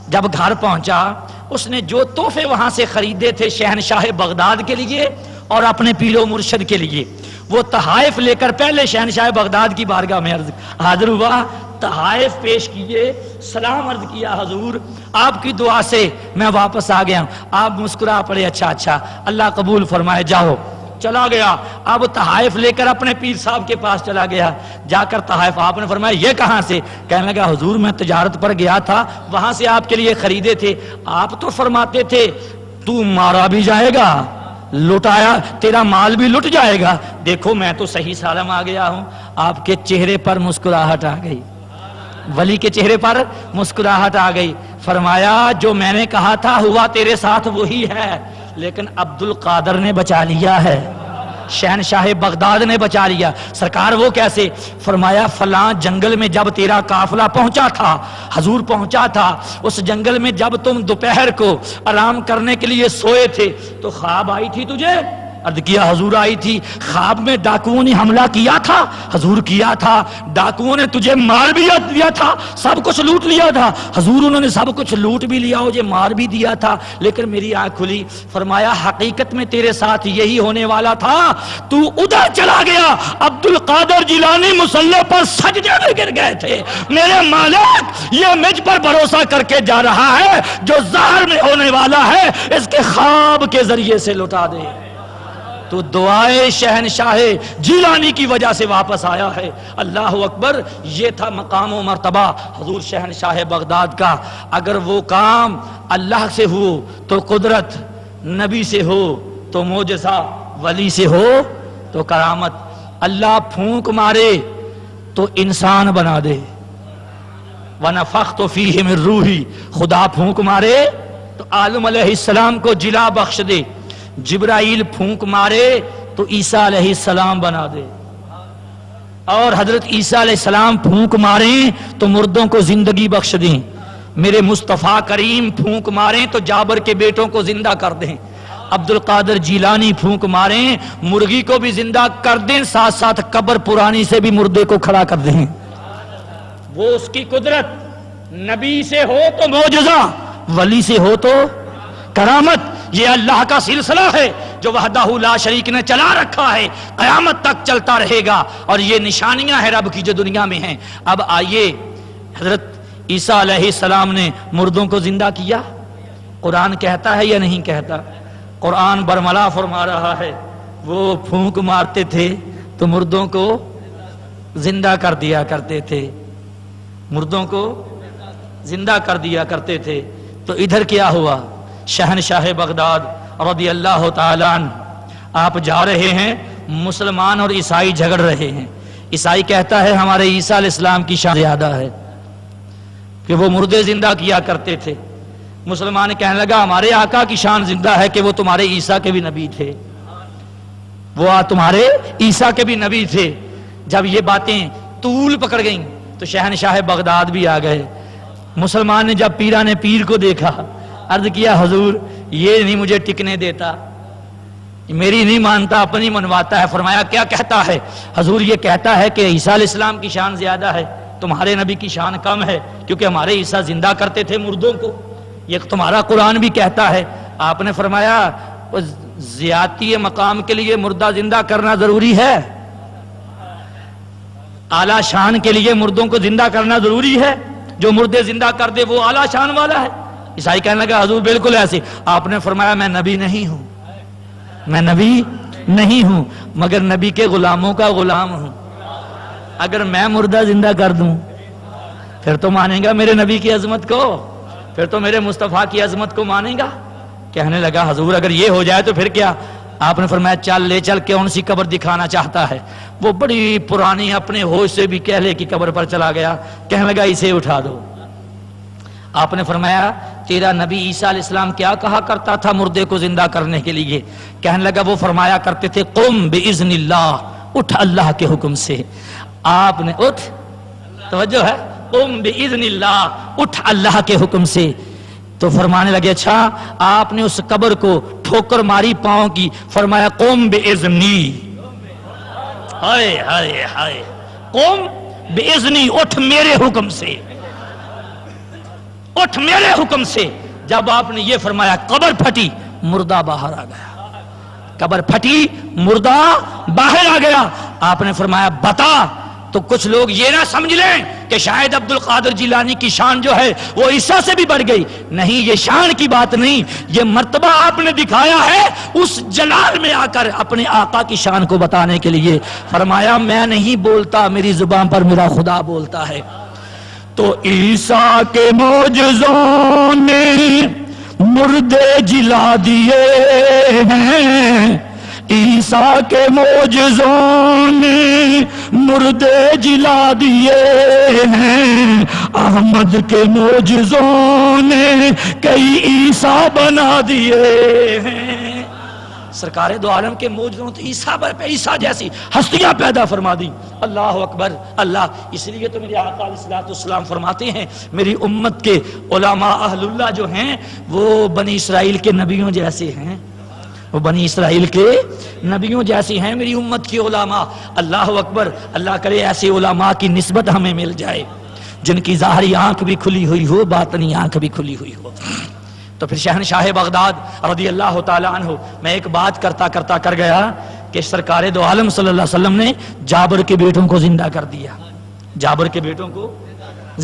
جب گھر پہنچا، اس نے جو تحفے وہاں سے خریدے تھے شہنشاہ بغداد کے لیے اور اپنے پیر و مرشد کے لیے، وہ تحائف لے کر پہلے شہنشاہ بغداد کی بارگاہ میں حاضر ہوا. تحائف پیش کیے، سلام عرض کیا حضور آپ کی دعا سے میں واپس آ گیا ہوں. آپ مسکرا پڑے، اچھا اچھا اللہ قبول فرمائے، جاؤ. چلا گیا. اب تحائف لے کر اپنے پیر صاحب کے پاس چلا گیا. جا کر تحائف آپ نے فرمایا یہ کہاں سے؟ کہنے لگا حضور میں تجارت پر گیا تھا، وہاں سے آپ کے لیے خریدے تھے. آپ تو فرماتے تھے تو مارا بھی جائے گا، لٹایا تیرا مال بھی لٹ جائے گا. دیکھو میں تو صحیح سالم آ گیا ہوں. آپ کے چہرے پر مسکراہٹ آ گئی، ولی کے چہرے پر مسکراہٹ آ گئی. فرمایا جو میں نے کہا تھا ہوا تیرے ساتھ وہی ہے، لیکن عبد القادر نے بچا لیا ہے، شہنشاہ بغداد نے بچا لیا. سرکار وہ کیسے؟ فرمایا فلاں جنگل میں جب تیرا قافلہ پہنچا تھا، حضور پہنچا تھا، اس جنگل میں جب تم دوپہر کو آرام کرنے کے لیے سوئے تھے تو خواب آئی تھی تجھے؟ عرض کیا حضور آئی تھی. خواب میں ڈاکوؤں نے حملہ کیا تھا؟ حضور کیا تھا. ڈاکوؤں نے تجھے مار بھی دیا تھا، سب کچھ لوٹ لیا تھا؟ حضور انہوں نے سب کچھ لوٹ بھی لیا، مجھے مار بھی دیا تھا، لیکن میری آنکھ کھلی. فرمایا حقیقت میں تیرے ساتھ یہی ہونے والا تھا، تو ادھر چلا گیا. عبد القادر جیلانی مصلی پر سجدے میں گر گئے تھے. میرے مالک یہ مجھ پر بھروسہ کر کے جا رہا ہے، جو ظاہر میں ہونے والا ہے اس کے خواب کے ذریعے سے لوٹا دے. تو دعائے شہنشاہ جیلانی کی وجہ سے واپس آیا ہے. اللہ اکبر. یہ تھا مقام و مرتبہ حضور شہنشاہ بغداد کا. اگر وہ کام اللہ سے ہو تو قدرت، نبی سے ہو تو معجزہ، ولی سے ہو تو کرامت. اللہ پھونک مارے تو انسان بنا دے. وَنَفَخْتُ فِيهِ مِن رُوحِي، خدا پھونک مارے تو آدم علیہ السلام کو جلا بخش دے. جبرائیل پھونک مارے تو عیسیٰ علیہ السلام بنا دے، اور حضرت عیسیٰ علیہ السلام پھونک ماریں تو مردوں کو زندگی بخش دیں، میرے مصطفیٰ کریم پھونک ماریں تو جابر کے بیٹوں کو زندہ کر دیں، عبد القادر جیلانی پھونک ماریں مرغی کو بھی زندہ کر دیں، ساتھ ساتھ قبر پرانی سے بھی مردے کو کھڑا کر دیں۔ وہ اس کی قدرت، نبی سے ہو تو معجزہ، ولی سے ہو تو کرامت۔ یہ اللہ کا سلسلہ ہے جو وحدہ لا شریک نے چلا رکھا ہے، قیامت تک چلتا رہے گا، اور یہ نشانیاں ہیں رب کی جو دنیا میں ہیں۔ اب آئیے، حضرت عیسیٰ علیہ السلام نے مردوں کو زندہ کیا، قرآن کہتا ہے یا نہیں کہتا؟ قرآن برملا فرما رہا ہے، وہ پھونک مارتے تھے تو مردوں کو زندہ کر دیا کرتے تھے، مردوں کو زندہ کر دیا کرتے تھے۔ تو ادھر کیا ہوا؟ شہنشاہ بغداد رضی اللہ تعالیٰ عنہ، آپ جا رہے ہیں، مسلمان اور عیسائی جھگڑ رہے ہیں۔ عیسائی کہتا ہے ہمارے عیسیٰ علیہ السلام کی شان زیادہ ہے کہ وہ مردے زندہ کیا کرتے تھے، مسلمان کہنے لگا ہمارے آقا کی شان زندہ ہے کہ وہ تمہارے عیسیٰ کے بھی نبی تھے، وہ تمہارے عیسیٰ کے بھی نبی تھے۔ جب یہ باتیں طول پکڑ گئیں تو شہنشاہ بغداد بھی آ گئے۔ مسلمان نے جب پیران پیر کو دیکھا، عرض کیا حضور یہ نہیں مجھے ٹکنے دیتا، میری نہیں مانتا، اپنی منواتا ہے۔ فرمایا کیا کہتا ہے؟ حضور یہ کہتا ہے کہ عیسیٰ علیہ السلام کی شان زیادہ ہے، تمہارے نبی کی شان کم ہے، کیونکہ ہمارے عیسیٰ زندہ کرتے تھے مردوں کو، یہ تمہارا قرآن بھی کہتا ہے۔ آپ نے فرمایا زیادتی مقام کے لیے مردہ زندہ کرنا ضروری ہے؟ اعلیٰ شان کے لیے مردوں کو زندہ کرنا ضروری ہے؟ جو مردے زندہ کر دے وہ اعلیٰ شان والا ہے؟ عیسائی کہنے لگا حضور بالکل ایسے۔ آپ نے فرمایا میں نبی نہیں ہوں، میں نبی نہیں ہوں، مگر نبی کے غلاموں کا غلام ہوں۔ اگر میں مردہ زندہ کر دوں پھر تو مانے گا میرے نبی کی عظمت کو، پھر تو میرے مصطفیٰ کی عظمت کو مانے گا۔ کہنے لگا حضور اگر یہ ہو جائے تو پھر کیا؟ آپ نے فرمایا چل لے چل کے کون سی قبر دکھانا چاہتا ہے؟ وہ بڑی پرانی اپنے ہوش سے بھی کہلے کی قبر پر چلا گیا، کہنے لگا اسے اٹھا دو۔ آپ نے فرمایا تیرا نبی عیسیٰ علیہ السلام کیا کہا کرتا تھا مردے کو زندہ کرنے کے لیے؟ کہنے لگا وہ فرمایا کرتے تھے قم باذن اللہ، اٹھ اللہ کے حکم سے۔ آپ نے اٹھ، توجہ ہے، قم باذن اللہ، اٹھ اللہ کے حکم سے۔ تو فرمانے لگے اچھا، آپ نے اس قبر کو ٹھوکر ماری پاؤں کی، فرمایا قم باذنی، ہائے ہائے ہائے، قم باذنی، اٹھ میرے حکم سے، اٹھ میرے حکم سے۔ جب آپ نے یہ فرمایا قبر پھٹی، مردہ باہر آ گیا، قبر پھٹی مردہ باہر آ گیا۔ آپ نے فرمایا بتا، تو کچھ لوگ یہ نہ سمجھ لیں کہ شاید عبد القادر جیلانی کی شان جو ہے وہ عیسیٰ سے بھی بڑھ گئی، نہیں، یہ شان کی بات نہیں، یہ مرتبہ آپ نے دکھایا ہے اس جلال میں آ کر اپنے آقا کی شان کو بتانے کے لیے۔ فرمایا میں نہیں بولتا، میری زبان پر میرا خدا بولتا ہے۔ تو عیسیٰ کے معجزوں نے مردے جلا دیے ہیں، عیسیٰ کے معجزوں نے مردے جلا دیے ہیں، احمد کے معجزوں نے کئی عیسیٰ بنا دیے ہیں۔ سرکار دو عالم کے معجزوں تو عیسیٰ پہ عیسیٰ جیسی ہستیاں پیدا فرما دی۔ اللہ اکبر اللہ۔ اس لیے تو میرے آقا علیہ السلام فرماتے ہیں میری امت کے علماء اہل اللہ جو ہیں وہ بنی اسرائیل کے نبیوں جیسے ہیں، وہ بنی اسرائیل کے نبیوں جیسی ہیں میری امت کی علماء۔ اللہ اکبر، اللہ کرے ایسے علماء کی نسبت ہمیں مل جائے جن کی ظاہری آنکھ بھی کھلی ہوئی ہو، باطنی آنکھ بھی کھلی ہوئی ہو۔ تو پھر شہنشاہ بغداد رضی اللہ تعالیٰ عنہ، میں ایک بات کرتا کرتا کر گیا کہ سرکار دو عالم صلی اللہ علیہ وسلم نے جابر کے بیٹوں کو زندہ کر دیا، جابر کے بیٹوں کو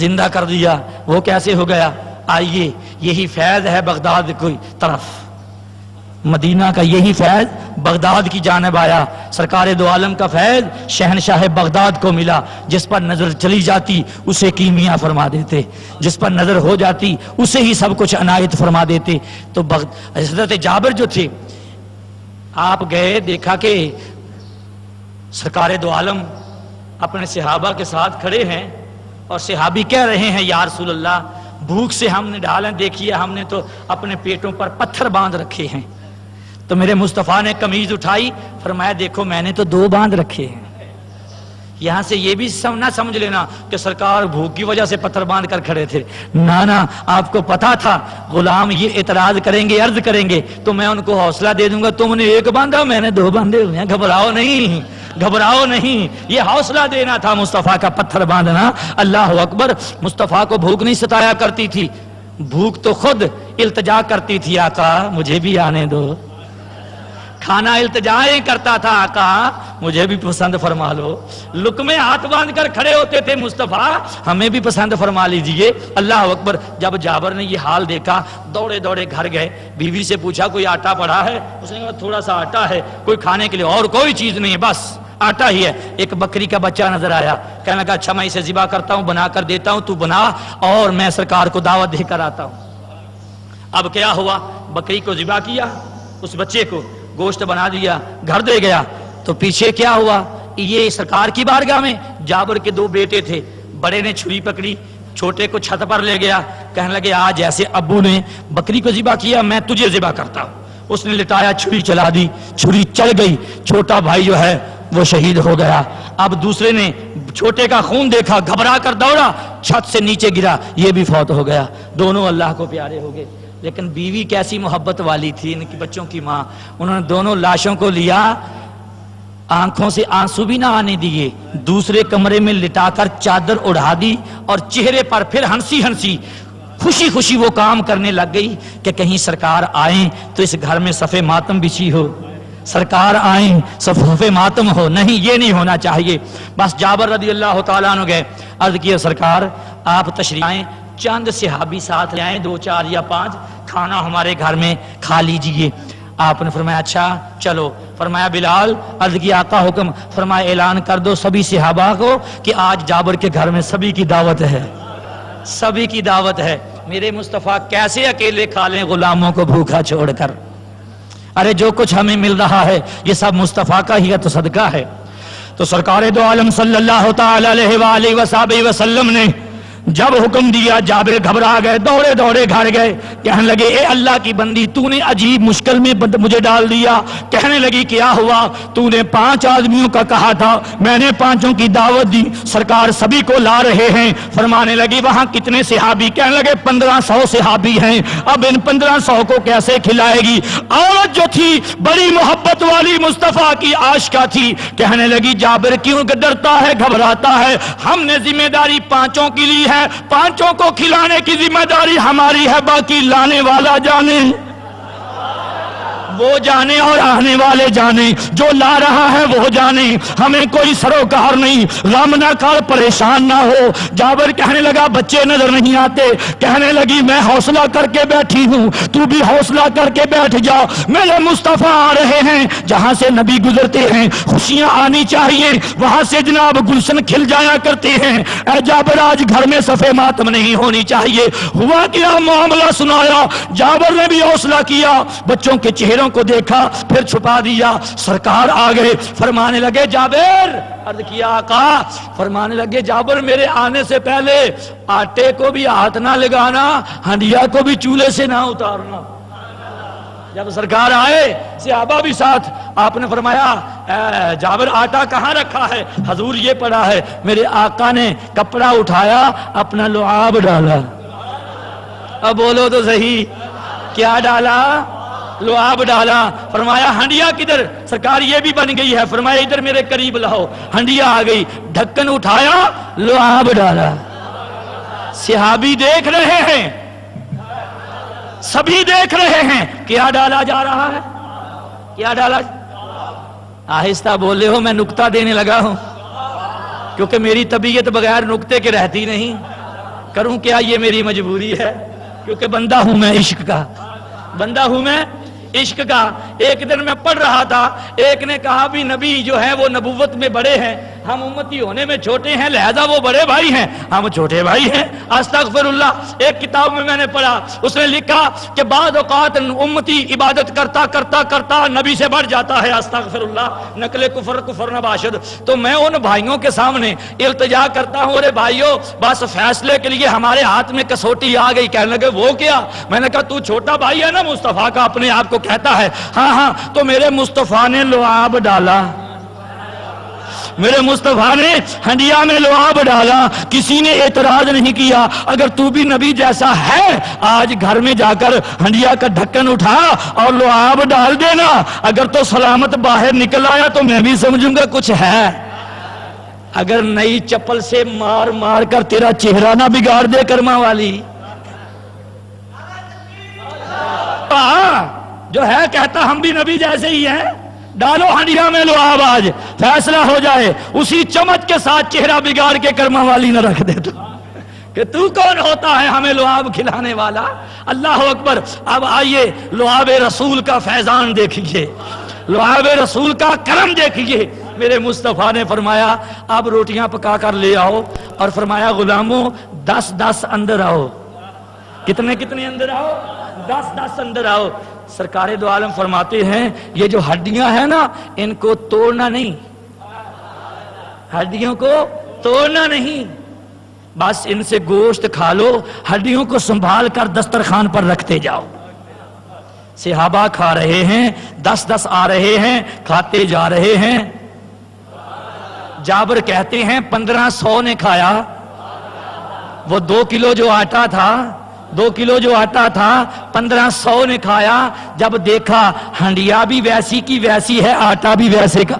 زندہ کر دیا۔ وہ کیسے ہو گیا؟ آئیے، یہی فیض ہے بغداد کی طرف، مدینہ کا یہی فیض بغداد کی جانب آیا۔ سرکار دو عالم کا فیض شہنشاہ بغداد کو ملا، جس پر نظر چلی جاتی اسے کیمیا فرما دیتے، جس پر نظر ہو جاتی اسے ہی سب کچھ عنایت فرما دیتے۔ تو حضرت جابر جو تھے، آپ گئے، دیکھا کہ سرکار دو عالم اپنے صحابہ کے ساتھ کھڑے ہیں اور صحابی کہہ رہے ہیں یا رسول اللہ بھوک سے ہم نے ڈھال ہیں، دیکھیے ہم نے تو اپنے پیٹوں پر پتھر باندھ رکھے ہیں۔ تو تو میرے مصطفیٰ نے قمیض اٹھائی، فرمایا دیکھو میں نے تو 2 باندھ رکھے ہیں۔ یہاں سے یہ بھی نہ سمجھ لینا کہ سرکار بھوک کی وجہ سے پتھر باندھ کر کھڑے تھے، نانا آپ کو پتا تھا غلام یہ اعتراض کریں گے، عرض کریں گے تو میں ان کو حوصلہ دے دوں گا، تم نے 1 باندھا میں نے 2 باندھے ہوئے ہیں، گھبراؤ نہیں، گھبراؤ نہیں۔ یہ حوصلہ دینا تھا مصطفیٰ کا پتھر باندھنا۔ اللہ اکبر۔ مصطفیٰ کو بھوک نہیں ستایا کرتی تھی، بھوک تو خود التجا کرتی تھی، آقا مجھے بھی آنے دو۔ کھانا التجائیں کرتا تھا، آقا مجھے بھی پسند فرما لو۔ لقمے ہاتھ باندھ کر کھڑے ہوتے تھے مصطفیٰ، ہمیں بھی پسند فرما لیجئے۔ اللہ اکبر۔ جب جابر نے یہ حال دیکھا دوڑے دوڑے گھر گئے، بیوی سے پوچھا کوئی آٹا پڑا ہے؟ اس نے کہا تھوڑا سا آٹا ہے، کوئی کھانے کے لیے اور کوئی چیز نہیں ہے، بس آٹا ہی ہے۔ ایک بکری کا بچہ نظر آیا، کہنے لگا اچھا میں اسے ذبح کرتا ہوں، بنا کر دیتا ہوں، تو بنا اور میں سرکار کو دعوت دے کر آتا ہوں۔ اب کیا ہوا؟ بکری کو ذبح کیا، اس بچے کو گوشت بنا دیا، گھر دے گیا۔ تو پیچھے کیا ہوا؟ یہ سرکار کی بارگاہ میں جابر کے 2 بیٹے تھے، بڑے نے چھری پکڑی، چھوٹے کو چھت پر لے گیا، کہنے لگے آج ایسے ابو نے بکری کو ذبح کیا، میں تجھے ذبح کرتا ہوں۔ اس نے لٹایا، چھری چلا دی، چھری چل گئی، چھوٹا بھائی جو ہے وہ شہید ہو گیا۔ اب دوسرے نے چھوٹے کا خون دیکھا، گھبرا کر دوڑا، چھت سے نیچے گرا، یہ بھی فوت ہو گیا۔ دونوں اللہ کو پیارے ہو گئے۔ لیکن بیوی کیسی محبت والی تھی، ان کی بچوں کی ماں، انہوں نے دونوں لاشوں کو لیا، آنکھوں سے آنسو بھی نہ آنے دیے، دوسرے کمرے میں لٹا کر چادر اڑا دی اور چہرے پر پھر ہنسی ہنسی خوشی خوشی وہ کام کرنے لگ گئی کہ کہیں سرکار آئیں تو اس گھر میں صف ماتم بچھی ہو، سرکار آئیں صف ماتم ہو، نہیں یہ نہیں ہونا چاہیے۔ بس جابر رضی اللہ تعالیٰ عنہ گئے، عرض کیا سرکار آپ تشریف آئیں، چند صحابی ساتھ لے آئیں، 2 4 یا 5، کھانا ہمارے گھر میں کھا لیجئے۔ آپ نے فرمایا اچھا چلو۔ فرمایا بلال، عرض کی آقا حکم، فرمایا اعلان کر دو سبھی صحابہ کو کہ آج جابر کے گھر میں سبھی کی دعوت ہے، سبھی کی دعوت ہے۔ میرے مصطفیٰ کیسے اکیلے کھا لیں غلاموں کو بھوکا چھوڑ کر؟ ارے جو کچھ ہمیں مل رہا ہے یہ سب مصطفیٰ کا ہی تو صدقہ ہے۔ تو سرکار دو عالم صلی اللہ تعالی علیہ وآلہ وصحبہ وسلم نے جب حکم دیا جابر گھبرا گئے، دوڑے دوڑے گھر گئے، کہنے لگے اے اللہ کی بندی تو نے عجیب مشکل میں مجھے ڈال دیا۔ کہنے لگی کیا ہوا؟ تو نے 5 آدمیوں کا کہا تھا، میں نے 5 کی دعوت دی، سرکار سبھی کو لا رہے ہیں۔ فرمانے لگی وہاں کتنے صحابی؟ کہنے لگے 1500 صحابی ہیں، اب ان 1500 کو کیسے کھلائے گی؟ عورت جو تھی بڑی محبت والی مصطفیٰ کی عاشقہ تھی، کہنے لگی جابر کیوں ڈرتا ہے گھبراتا ہے؟ ہم نے ذمہ داری 5 کی لی ہے، 5 کو کھلانے کی ذمہ داری ہماری ہے، باقی لانے والا جانے، وہ جانے اور آنے والے جانے، جو لا رہا ہے وہ جانے، ہمیں کوئی سروکار نہیں، غم نہ کر پریشان نہ ہو۔ جابر کہنے لگا بچے نظر نہیں آتے، کہنے لگی میں حوصلہ کر کے بیٹھی ہوں، تو بھی حوصلہ کر کے بیٹھ جا، میرے مصطفیٰ آ رہے ہیں، جہاں سے نبی گزرتے ہیں خوشیاں آنی چاہیے، وہاں سے جناب گلشن کھل جایا کرتے ہیں۔ اے جابر آج گھر میں صف ماتم نہیں ہونی چاہیے۔ ہوا کیا معاملہ سنایا، جابر نے بھی حوصلہ کیا، بچوں کے چہروں کو دیکھا پھر چھپا دیا۔ سرکار آ گئے، فرمانے لگے جابر، عرض کیا آقا، فرمانے لگے جابر میرے آنے سے پہلے آٹے کو بھی ہاتھ نہ لگانا، ہنڈیا کو بھی چولہے سے نہ اتارنا۔ جب سرکار آئے صحابہ بھی ساتھ، آپ نے فرمایا اے جابر آٹا کہاں رکھا ہے؟ حضور یہ پڑا ہے۔ میرے آقا نے کپڑا اٹھایا، اپنا لعاب ڈالا۔ اب بولو تو صحیح، کیا ڈالا؟ لعاب ڈالا۔ فرمایا ہنڈیا کدھر؟ سرکار یہ بھی بن گئی ہے۔ فرمایا ادھر میرے قریب لاؤ۔ ہنڈیا آ گئی، ڈھکن اٹھایا، لعاب ڈالا۔ صحابی دیکھ رہے ہیں، سبھی دیکھ رہے ہیں، کیا ڈالا جا رہا ہے؟ کیا ڈالا؟ آہستہ بولے ہو، میں نکتہ دینے لگا ہوں کیونکہ میری طبیعت بغیر نکتے کے رہتی نہیں، کروں کیا، یہ میری مجبوری ہے، کیونکہ بندہ ہوں میں عشق کا، بندہ ہوں میں عشق کا۔ ایک دن میں پڑھ رہا تھا، ایک نے کہا بھی نبی جو ہے وہ نبوت میں بڑے ہیں، ہم امتی ہونے میں چھوٹے ہیں لہذا وہ بڑے بھائی ہیں، ہم چھوٹے بھائی ہیں۔ استغفر اللہ۔ ایک کتاب میں نے پڑھا، اس نے لکھا کہ بعض اوقات امتی عبادت کرتا کرتا کرتا نبی سے بڑھ جاتا ہے، استغفر اللہ، نقل کفر کفر نباشد۔ تو میں ان بھائیوں کے سامنے التجا کرتا ہوں، ارے بھائیو بس فیصلے کے لیے ہمارے ہاتھ میں کسوٹی آ گئی۔ کہنے لگے وہ کیا؟ میں نے کہا تو چھوٹا بھائی ہے نا مصطفیٰ کا، اپنے آپ کو کہتا ہے، ہاں ہاں، تو میرے مصطفیٰ نے لعاب ڈالا، میرے مصطفیٰ نے ہنڈیا میں لعاب ڈالا، کسی نے اعتراض نہیں کیا۔ اگر تو بھی نبی جیسا ہے، آج گھر میں جا کر ہنڈیا کا ڈھکن اٹھا اور لعاب ڈال دینا، اگر تو سلامت باہر نکل آیا تو میں بھی سمجھوں گا کچھ ہے۔ اگر نئی چپل سے مار مار کر تیرا چہرہ نہ بگاڑ دے کرما والی، جو ہے کہتا ہم بھی نبی جیسے ہی ہیں، ڈالو ہنڈیا میں لعاب، آج فیصلہ ہو جائے، اسی چمچ کے ساتھ چہرہ بگاڑ کے کرما والی نہ رکھ دے کہ تو کون ہوتا ہے ہمیں لعاب کھلانے والا۔ اللہ اکبر۔ اب آئیے لعاب رسول کا فیضان دیکھیے، لعاب رسول کا کرم دیکھیے۔ میرے مصطفیٰ نے فرمایا اب روٹیاں پکا کر لے آؤ، اور فرمایا غلاموں 10 اندر آؤ۔ کتنے اندر آؤ؟ 10 اندر آؤ۔ سرکار دو عالم فرماتے ہیں یہ جو ہڈیاں ہیں نا، ان کو توڑنا نہیں، ہڈیوں کو توڑنا نہیں، بس ان سے گوشت کھا لو، ہڈیوں کو سنبھال کر دسترخوان پر رکھتے جاؤ۔ صحابہ کھا رہے ہیں، 10 آ رہے ہیں، کھاتے جا رہے ہیں۔ جابر کہتے ہیں 1500 نے کھایا۔ وہ 2 کلو جو آٹا تھا، 2 کلو جو آٹا تھا، 1500 نے کھایا۔ جب دیکھا ہنڈیا بھی ویسی کی ویسی ہے، آٹا بھی ویسے کا۔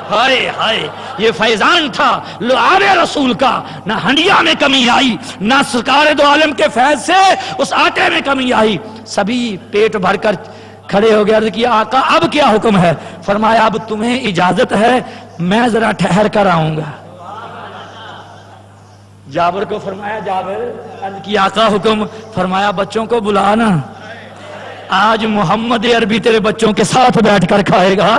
ہائے ہائے، یہ فیضان تھا لعاب رسول کا، نہ ہنڈیا میں کمی آئی، نہ سرکار دو عالم کے فیض سے اس آٹے میں کمی آئی۔ سبھی پیٹ بھر کر کھڑے ہو گئے، عرض کیا آقا اب کیا حکم ہے؟ فرمایا اب تمہیں اجازت ہے، میں ذرا ٹھہر کر آؤں گا۔ جابر کو فرمایا جابر، عرض کیا آقا حکم؟ فرمایا بچوں کو بلانا، آج محمد عربی تیرے بچوں کے ساتھ بیٹھ کر کھائے گا،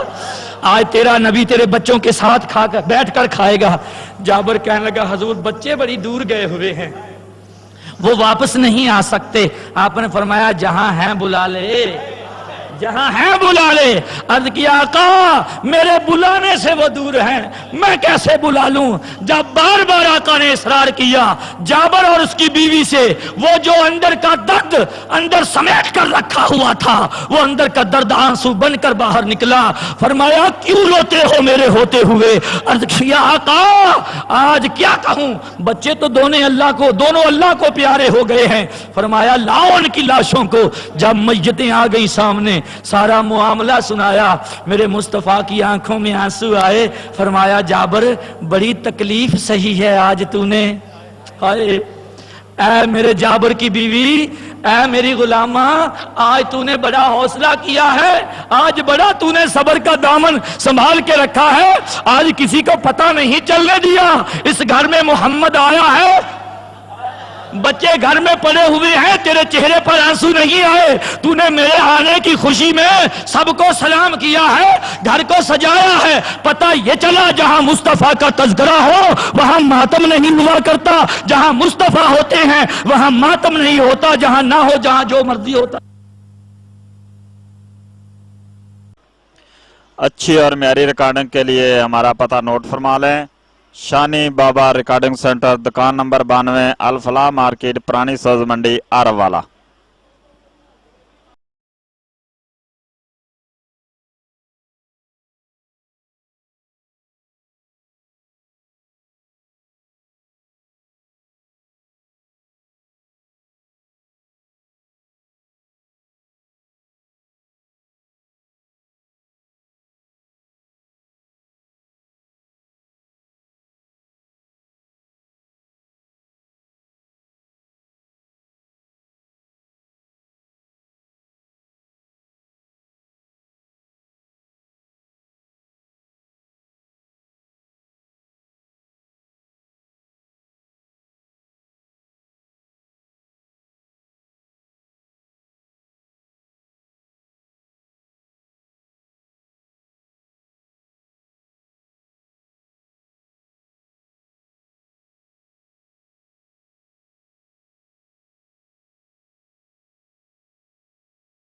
آج تیرا نبی تیرے بچوں کے ساتھ بیٹھ کر کھائے گا۔ جابر کہنے لگا حضور بچے بڑی دور گئے ہوئے ہیں، وہ واپس نہیں آ سکتے۔ آپ نے فرمایا جہاں ہیں بلا لے، جہاں ہیں بلا لے۔ عرض کیا آقا میرے بلانے سے وہ دور ہیں، میں کیسے بلا لوں؟ جب بار بار آقا نے اصرار کیا جابر اور اس کی بیوی سے، وہ جو اندر کا درد اندر سمیٹ کر رکھا ہوا تھا، وہ اندر کا درد آنسو بن کر باہر نکلا۔ فرمایا کیوں روتے ہو میرے ہوتے ہوئے؟ عرض کیا آقا آج کیا کہوں، بچے تو دونوں اللہ کو پیارے ہو گئے ہیں۔ فرمایا لاؤ ان کی لاشوں کو۔ جب میتیں آ گئی سامنے، سارا معاملہ سنایا، میرے مصطفیٰ کی آنکھوں میں آنسو آئے۔ فرمایا جابر بڑی تکلیف سہی ہے آج تو نے، ہائے اے میرے جابر کی بیوی، اے میری غلامہ، آج تو نے بڑا حوصلہ کیا ہے، آج بڑا تو نے صبر کا دامن سنبھال کے رکھا ہے، آج کسی کو پتہ نہیں چلنے دیا اس گھر میں محمد آیا ہے۔ بچے گھر میں پڑے ہوئے ہیں، تیرے چہرے پر آنسو نہیں آئے، تو نے میرے آنے کی خوشی میں سب کو سلام کیا ہے، گھر کو سجایا ہے۔ پتہ یہ چلا جہاں مصطفیٰ کا تذکرہ ہو وہاں ماتم نہیں ہوا کرتا، جہاں مصطفیٰ ہوتے ہیں وہاں ماتم نہیں ہوتا، جہاں نہ ہو جہاں جو مرضی ہوتا۔ اچھی اور معیاری ریکارڈنگ کے لیے ہمارا پتہ نوٹ فرما لیں۔ شانی بابا ریکارڈنگ سینٹر، دکان نمبر 92، الفلاح مارکیٹ، پرانی سبز منڈی، عرب والا۔